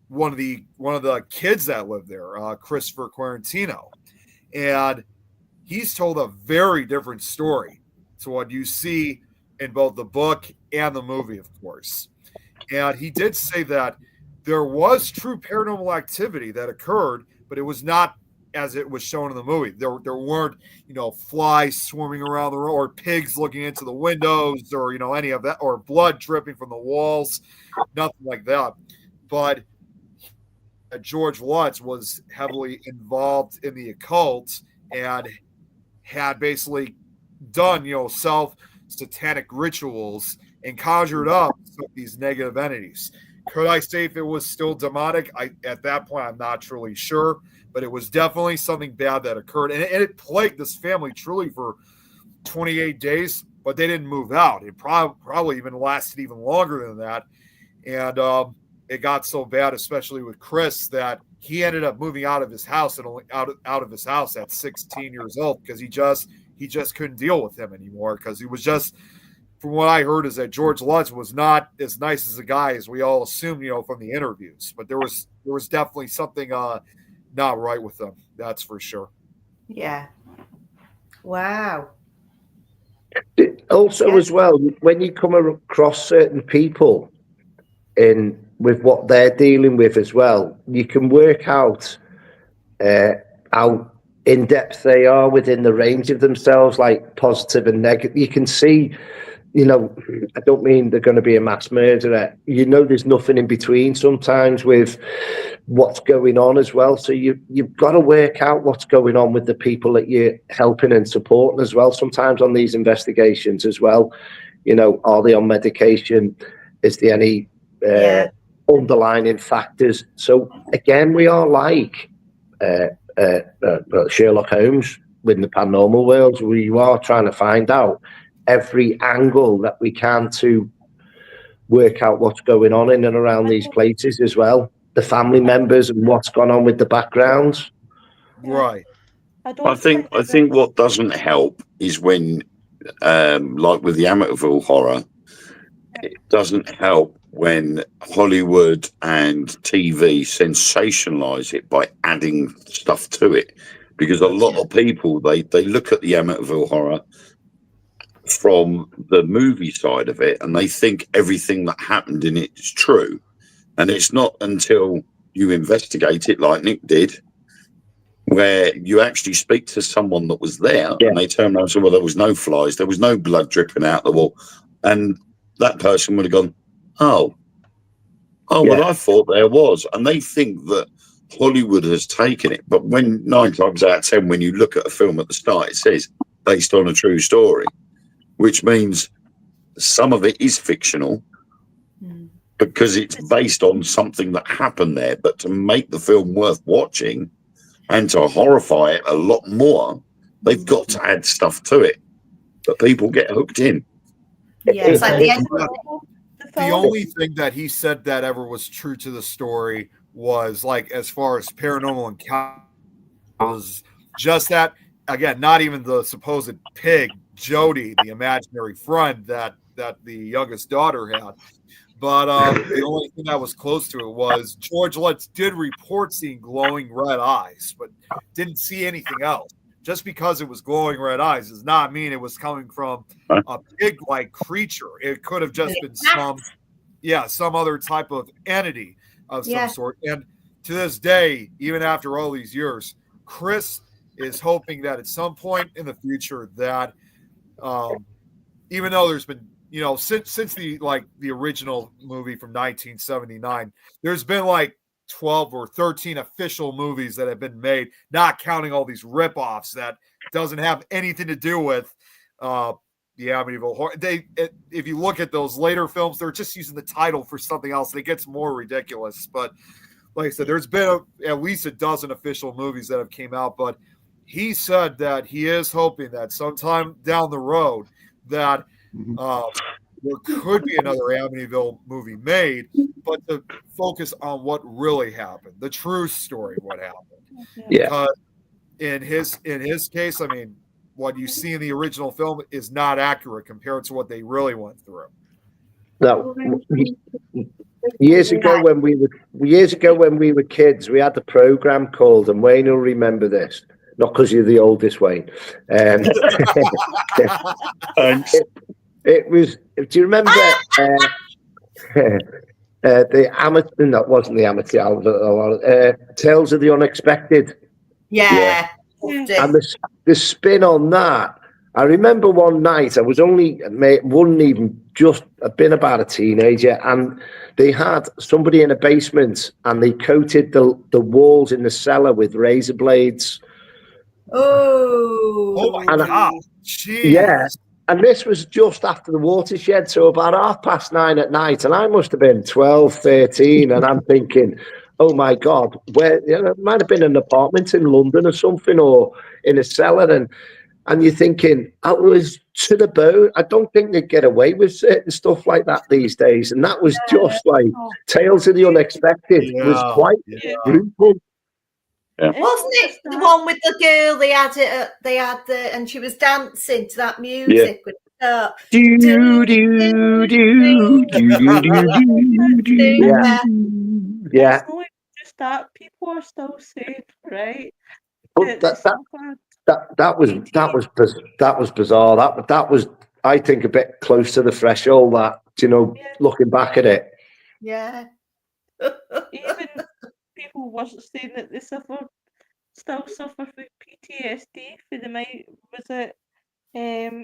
one of the kids that lived there, Christopher Quarantino, and he's told a very different story to what you see in both the book and the movie, of course. And he did say that there was true paranormal activity that occurred, but it was not as it was shown in the movie. There weren't, flies swarming around the room, or pigs looking into the windows, or, any of that, or blood dripping from the walls, nothing like that. But George Lutz was heavily involved in the occult and had basically done, self-satanic rituals and conjured up these negative entities. Could I say if it was still demonic? At that point, I'm not truly sure, but it was definitely something bad that occurred. And it plagued this family truly for 28 days, but they didn't move out. It probably even lasted even longer than that. And it got so bad, especially with Chris, that he ended up moving out of his house and out of his house at 16 years old, because he just couldn't deal with him anymore, because he was just, from what I heard, is that George Lutz was not as nice as a guy as we all assumed, from the interviews. But there was definitely something not right with them. That's for sure. Yeah. Wow. Also, as well, when you come across certain people with what they're dealing with as well, you can work out how in depth they are within the range of themselves, like positive and negative. You can see, you know, I don't mean they're going to be a mass murderer. You know, there's nothing in between sometimes with what's going on as well. So you've got to work out what's going on with the people that you're helping and supporting as well. Sometimes on these investigations as well, you know, are they on medication? Is there any underlying factors? So again, we are like Sherlock Holmes within the paranormal world, where you are trying to find out every angle that we can to work out what's going on in and around these places as well, the family members and what's gone on with the backgrounds. Right. I think what doesn't help is when, like with the Amityville horror, it doesn't help when Hollywood and TV sensationalize it by adding stuff to it, because a lot of people they look at the Amityville horror from the movie side of it and they think everything that happened in it is true, and it's not until you investigate it, like Nick did, where you actually speak to someone that was there and they turn around and say, well, there was no flies, there was no blood dripping out the wall, and that person would have gone, well, I thought there was. And they think that Hollywood has taken it, but when 9 times out of 10 when you look at a film at the start, it says based on a true story, which means some of it is fictional because it's based on something that happened there. But to make the film worth watching and to horrify it a lot more, they've got to add stuff to it. But people get hooked in. Yeah, it's like the end. The only thing that he said that ever was true to the story was, like, as far as paranormal encounters, was just that, again, not even the supposed pig, Jody, the imaginary friend that the youngest daughter had. But the only thing that was close to it was George Lutz did report seeing glowing red eyes, but didn't see anything else. Just because it was glowing red eyes does not mean it was coming from a pig-like creature. It could have just been some other type of entity of some sort. And to this day, even after all these years, Chris is hoping that at some point in the future that, even though there's been, you know, since the original movie from 1979, there's been like 12 or 13 official movies that have been made, not counting all these ripoffs that doesn't have anything to do with the Amityville horror. If you look at those later films, they're just using the title for something else, and it gets more ridiculous. But like I said, there's been at least a dozen official movies that have came out. But he said that he is hoping that sometime down the road that there could be another Amityville movie made, but to focus on what really happened, the true story of what happened. Yeah. Because in his case, I mean, what you see in the original film is not accurate compared to what they really went through. No, years ago when we were kids, we had the program called, and Wayne will remember this, not because you're the oldest, Wayne. It was. Do you remember the amateur? That wasn't the amateur. Tales of the Unexpected. Yeah. And the spin on that. I remember one night, I was wouldn't even just have been about a teenager, and they had somebody in a basement, and they coated the walls in the cellar with razor blades. Oh my God! Jeez. Yeah. And this was just after the watershed, so about 9:30 at night, and I must have been 12, 13, and I'm thinking, oh my God, where, you know, it might have been an apartment in London or something, or in a cellar, and you're thinking, I was to the bone. I don't think they'd get away with certain stuff like that these days, and that was just like Tales of the Unexpected. It was quite brutal. Yeah. Wasn't it the one with the girl? They had and she was dancing to that music with do do do do do do. Yeah. It's not just that, people are still saying, right? But that was bizarre. That was, I think, a bit close to the threshold. That, you know, looking back at it. Yeah. Even people were saying that they suffered still suffer from PTSD for the was it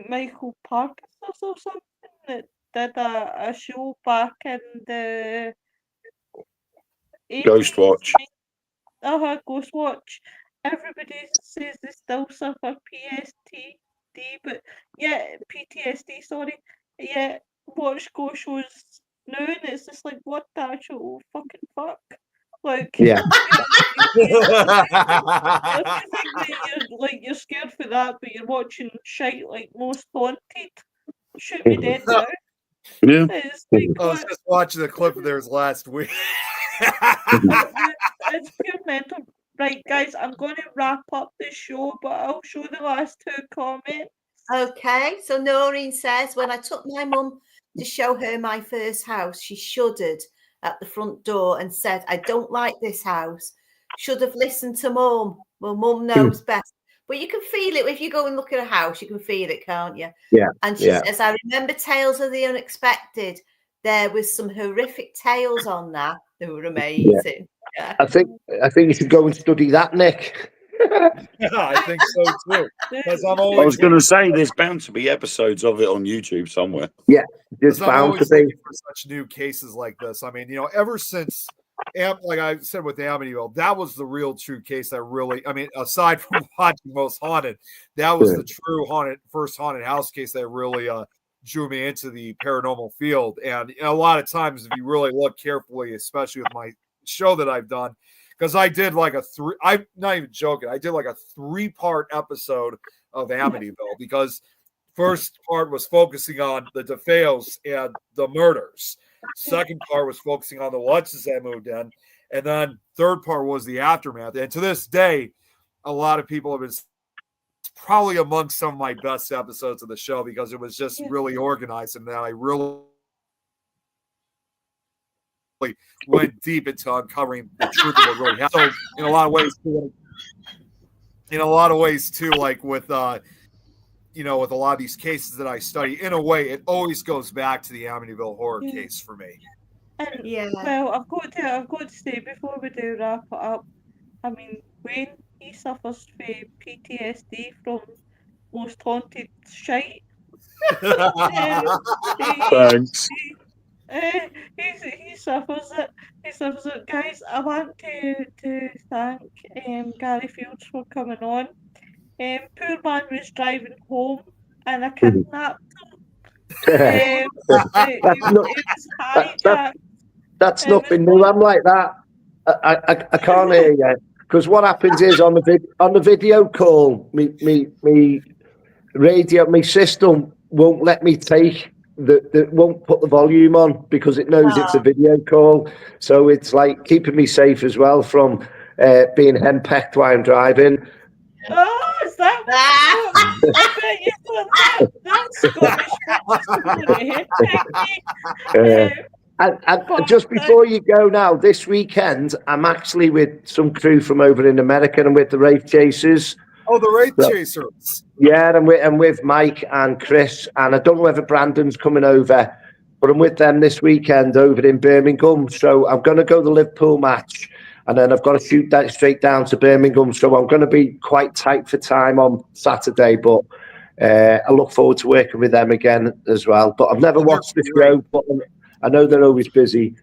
Michael Parkinson or something that did a show back in the 80s? Ghostwatch. Ghostwatch. Everybody says they still suffer PTSD, but PTSD, sorry. Yeah, watch ghost shows now and it's just like, what the actual fucking fuck? Like, Yeah. you think that you're scared for that, but you're watching shite like Most Haunted. Shoot me dead now. Yeah. It's like, I was just watching the clip of theirs last week. it's pure mental. Right, guys, I'm going to wrap up the show, but I'll show the last two comments. Okay, so Noreen says, when I took my mum to show her my first house, she shuddered at the front door and said, I don't like this house. Should have listened to mum. Well, mum knows best. But you can feel it if you go and look at a house, you can feel it, can't you? Yeah. And she says, I remember Tales of the Unexpected. There was some horrific tales on that. They were amazing. Yeah. I think you should go and study that, Nick. Yeah, I think so too. Because I'm I always was going to say there's bound to be episodes of it on YouTube somewhere. Yeah, it's I'm bound to always be. looking for such new cases like this. I mean, ever since, like I said with Amityville, that was the real true case that really, I mean, aside from watching Most Haunted, that was the true first haunted house case that really drew me into the paranormal field. And a lot of times, if you really look carefully, especially with my show that I've done, because I did like I'm not even joking, I did like a 3-part episode of Amityville, because first part was focusing on the DeFeos and the murders. Second part was focusing on the Lutzes that moved in. And then third part was the aftermath. And to this day, a lot of people have been probably among some of my best episodes of the show, because it was just really organized, and that I really went deep into uncovering the truth of what really happened. So in a lot of ways too, like with with a lot of these cases that I study, in a way, it always goes back to the Amityville horror case for me. And well, I've got to say before we do wrap it up, I mean, Wayne, he suffers from PTSD from Most Haunted shite. Thanks. He suffers it. He suffers it. Guys, I want to thank Gary Fields for coming on. Poor man was driving home and I kidnapped him. That's nothing new. I'm like that. I can't hear you, because what happens is on the video call, me radio, my system won't let me take won't put the volume on, because it knows it's a video call. So it's like keeping me safe as well from being henpecked while I'm driving. Oh, is that what? I bet you thought that's And just before you go now, this weekend, I'm actually with some crew from over in America, and with the Wraith Chasers. Oh, the Wraith Chasers. Yeah, I'm with Mike and Chris, and I don't know whether Brandon's coming over, but I'm with them this weekend over in Birmingham. So I'm going to go to the Liverpool match, and then I've got to shoot that straight down to Birmingham. So I'm going to be quite tight for time on Saturday, but I look forward to working with them again as well. But I've never watched the show, but I know they're always busy.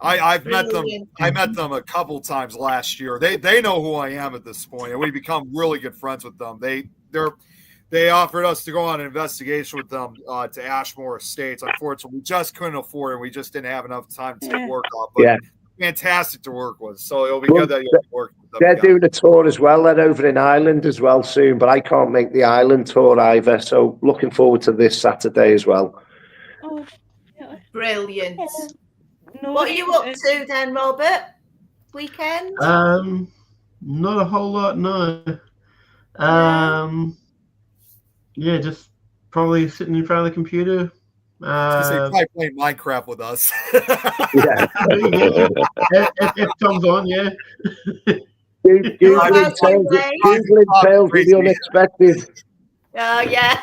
I've met them. I met them a couple times last year. They know who I am at this point, and we become really good friends with them. They offered us to go on an investigation with them to Ashmore Estates. Unfortunately, we just couldn't afford it. We just didn't have enough time to take work off. But fantastic to work with. So it'll be good that you'll be working with them. They're doing a tour as well. They're over in Ireland as well soon, but I can't make the Ireland tour either. So looking forward to this Saturday as well. Oh, yeah. Brilliant. What are you up to then, Robert? Weekend? Not a whole lot, no. Yeah, just probably sitting in front of the computer. Probably playing Minecraft with us. If Tom's on, yeah. Googling tales of the unexpected. Oh, yeah.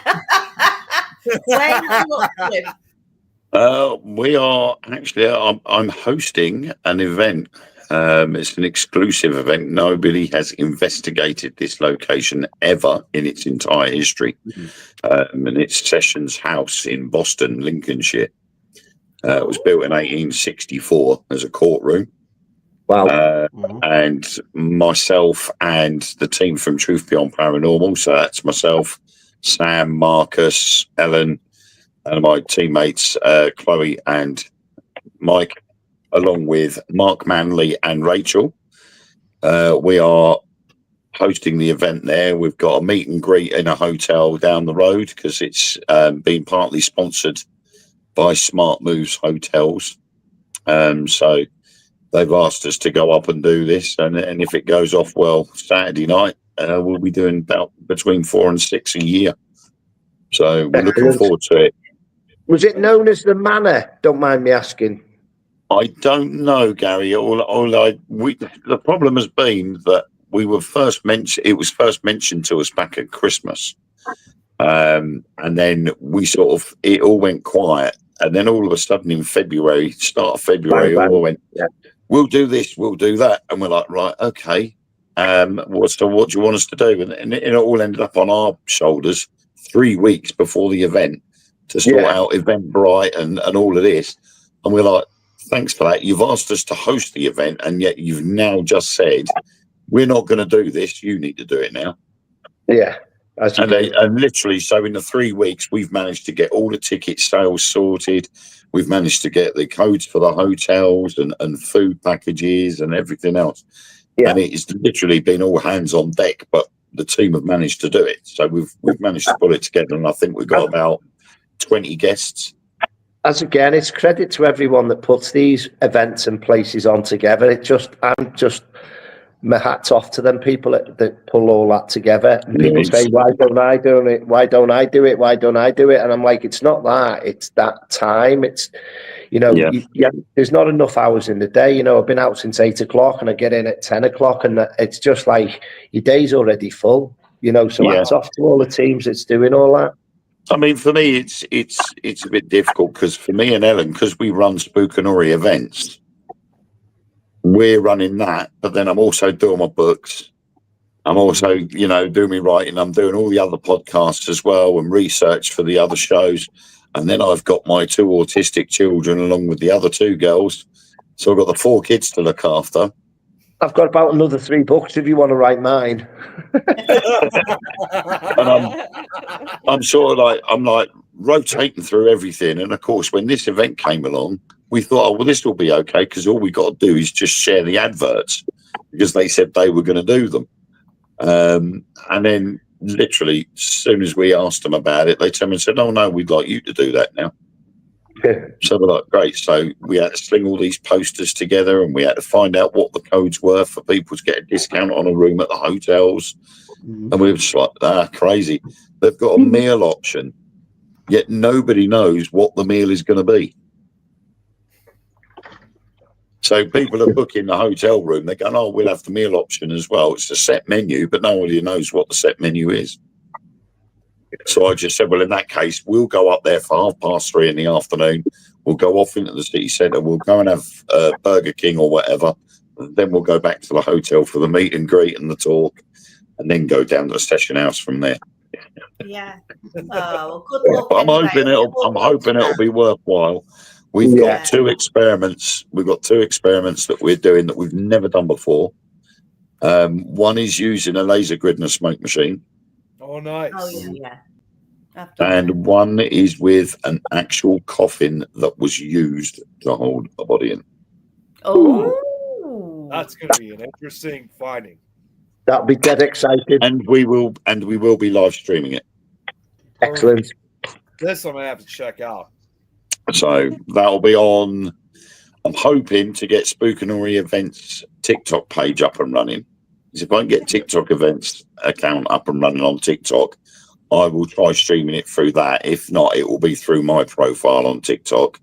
We are actually. I'm hosting an event It's an exclusive event. Nobody has investigated this location ever in its entire history. And it's Sessions House in Boston, Lincolnshire. It was built in 1864 as a courtroom. Wow. And myself and the team from Truth Beyond Paranormal, so that's myself, Sam, Marcus, Ellen, and my teammates, Chloe and Mike, along with Mark Manley and Rachel. We are hosting the event there. We've got a meet and greet in a hotel down the road because it's been partly sponsored by Smart Moves Hotels. So they've asked us to go up and do this. And if it goes off well Saturday night, we'll be doing about between 4 and 6 a year. So we're looking forward to it. Was it known as the Manor? Don't mind me asking. I don't know, Gary. The problem has been that we were first mentioned. It was first mentioned to us back at Christmas, and then it all went quiet, and then all of a sudden in February, start of February, all went, "We'll do this, we'll do that," and we're like, "Right, okay." What do you want us to do? And it all ended up on our shoulders 3 weeks before the event to sort out Eventbrite and all of this, and we're like, "Thanks for that. You've asked us to host the event, and yet you've now just said we're not going to do this. You need to do it now." Yeah. And literally, so in the 3 weeks, we've managed to get all the ticket sales sorted. We've managed to get the codes for the hotels and food packages and everything else. Yeah. And it's literally been all hands on deck, but the team have managed to do it. So we've managed to put it together, and I think we've got about 20 guests. As again, it's credit to everyone that puts these events and places on together. My hat's off to them people that pull all that together. And people say, "Why don't I do it? Why don't I do it? Why don't I do it?" And I'm like, it's not that. It's that time. It's, there's not enough hours in the day. I've been out since 8 o'clock and I get in at 10 o'clock, and it's just like your day's already full. So hats off to all the teams that's doing all that. I mean, for me, it's a bit difficult because for me and Ellen, because we run Spookanori events, we're running that, but then I'm also doing my books. I'm also, doing my writing. I'm doing all the other podcasts as well and research for the other shows. And then I've got my 2 autistic children along with the other 2 girls. So I've got the 4 kids to look after. I've got about another 3 books if you want to write mine. And I'm like rotating through everything. And of course, when this event came along, we thought, oh, well, this will be okay because all we got to do is just share the adverts because they said they were going to do them. And then literally, as soon as we asked them about it, they turned and said, "Oh, no, we'd like you to do that now." So we're like, great. So we had to sling all these posters together and we had to find out what the codes were for people to get a discount on a room at the hotels. And we were just like, crazy. They've got a meal option, yet nobody knows what the meal is going to be. So people are booking the hotel room. They're going, "Oh, we'll have the meal option as well." It's a set menu, but nobody knows what the set menu is. So I just said, well, in that case, we'll go up there for 3:30 in the afternoon. We'll go off into the city centre. We'll go and have Burger King or whatever. And then we'll go back to the hotel for the meet and greet and the talk, and then go down to the session house from there. Yeah. Oh, well, good luck. But I'm hoping it'll be worthwhile. We've got 2 experiments. We've got 2 experiments that we're doing that we've never done before. One is using a laser grid and a smoke machine. Oh, nice. Oh, yeah. And one is with an actual coffin that was used to hold a body in. Oh, that's going to be an interesting finding. That'll be dead exciting. And we will be live streaming it. Excellent. This I'm going to have to check out. So that'll be on. I'm hoping to get Spookanori Events TikTok page up and running. If I can get TikTok Events account up and running on TikTok, I will try streaming it through that. If not, it will be through my profile on TikTok.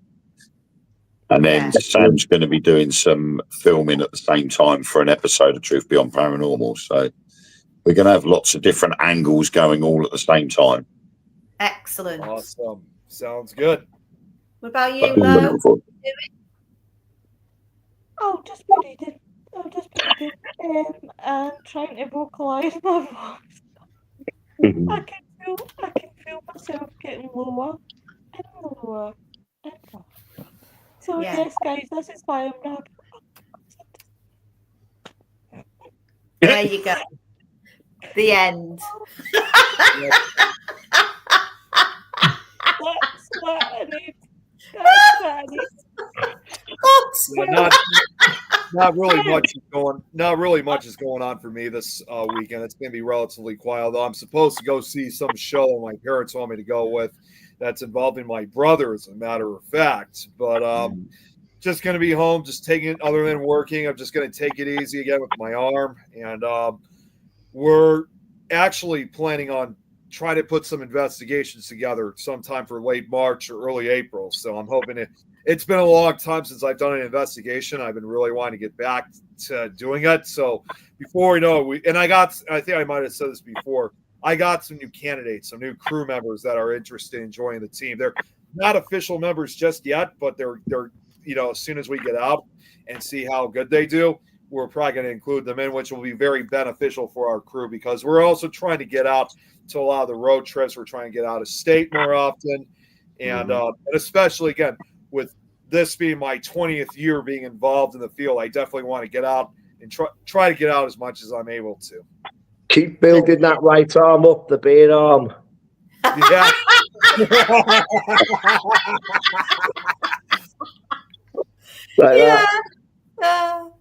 And then Sam's going to be doing some filming at the same time for an episode of Truth Beyond Paranormal. So we're going to have lots of different angles going all at the same time. Excellent. Awesome. Sounds good. What about you, Lo? Oh, just what he did. I'm just breathing and trying to vocalise my voice. Mhm. I can feel myself getting lower and lower and lower. So Yeah. yes, guys, this is why I'm not. There you go. The end. That's what I need. That's what I need. Yeah, not really much is going. Not really much is going on for me this weekend. It's going to be relatively quiet. Although I'm supposed to go see some show my parents want me to go with, that's involving my brother, as a matter of fact. But just going to be home, just taking it. Other than working, I'm just going to take it easy again with my arm, and we're actually planning on trying to put some investigations together sometime for late March or early April. So I'm hoping to. It's been a long time since I've done an investigation. I've been really wanting to get back to doing it. So before we know it, I think I might have said this before, I got some new candidates, some new crew members that are interested in joining the team. They're not official members just yet, but they're as soon as we get out and see how good they do, we're probably going to include them in, which will be very beneficial for our crew because we're also trying to get out to a lot of the road trips. We're trying to get out of state more often. And especially, again, with this being my 20th year being involved in the field, I definitely want to get out and try to get out as much as I'm able to. Keep building that right arm up, the beer arm. Yeah. Like Yeah. that.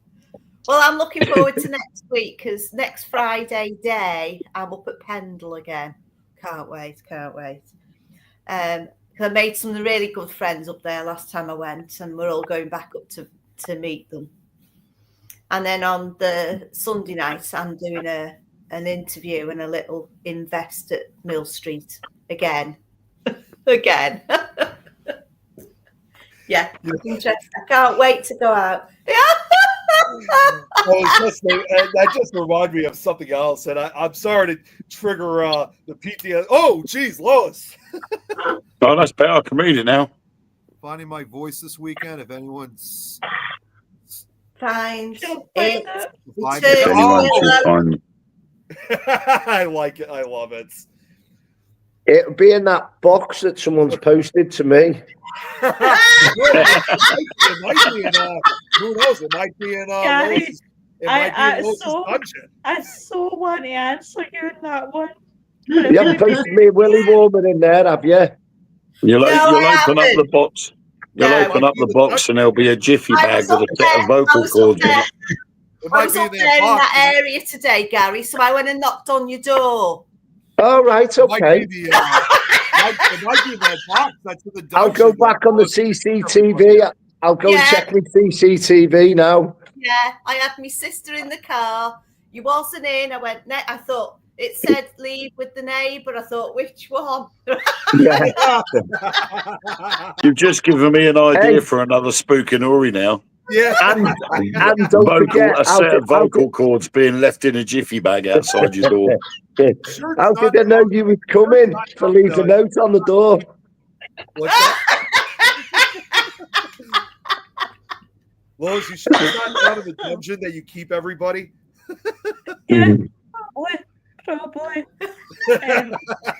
Well, I'm looking forward to next week because next Friday day I'm up at Pendle again. Can't wait. I made some really good friends up there last time I went, and we're all going back up to meet them. And then on the Sunday night, I'm doing an interview and a little invest at Mill Street again. Again. Yeah, interesting. I can't wait to go out. Yeah. That just reminded me of something else, and I'm sorry to trigger the PTSD. Oh, geez, Lois. Oh, that's better. I can read it now. Finding my voice this weekend. If anyone's Find She'll it. find it. If anyone should find me. I like it. I love it. It'll be in that box that someone's posted to me. It might be in who knows? It might be in Gary, Lois's, it might be in Lois's dungeon. I so want to answer you in that one. You haven't posted me a Willy Warman in there, have you? You'll open up haven't. the box. You'll No, open up the box and there'll be a jiffy I bag was with a up set there. of vocal cords in it. It I might was be up in there in box. that area today, Gary, so I went and knocked on your door. All right, It might okay. be it might be in that box. That's in the dungeon. I'll go back on the CCTV. I'll go and check my CCTV now. Yeah, I had my sister in the car. You wasn't in. I went, I thought it said leave with the neighbour. I thought, which one? Yeah. You've just given me an idea for another spook and Ori now. Yeah. And don't forget, a set of vocal cords being left in a jiffy bag outside your door. How did I know you was coming to leave a note on the door? What's that? Lois, you should have gotten out of the dungeon that you keep everybody. Yeah, probably.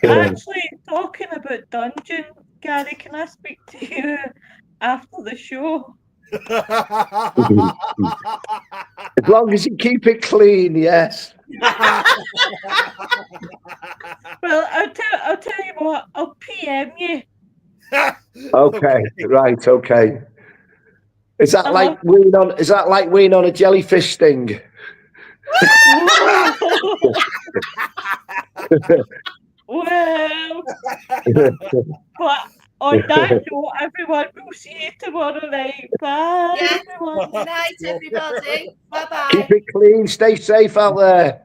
Actually, talking about dungeon, Gary, can I speak to you after the show? As long as you keep it clean, yes. Well, I'll tell you what. I'll PM you. Okay, right, okay. Is that like weeing on? Is that like weeing on a jellyfish sting? Well, but on that note, everyone, we'll see you tomorrow night. Bye, Yeah. everyone. Good night, everybody. Bye-bye. Keep it clean. Stay safe out there.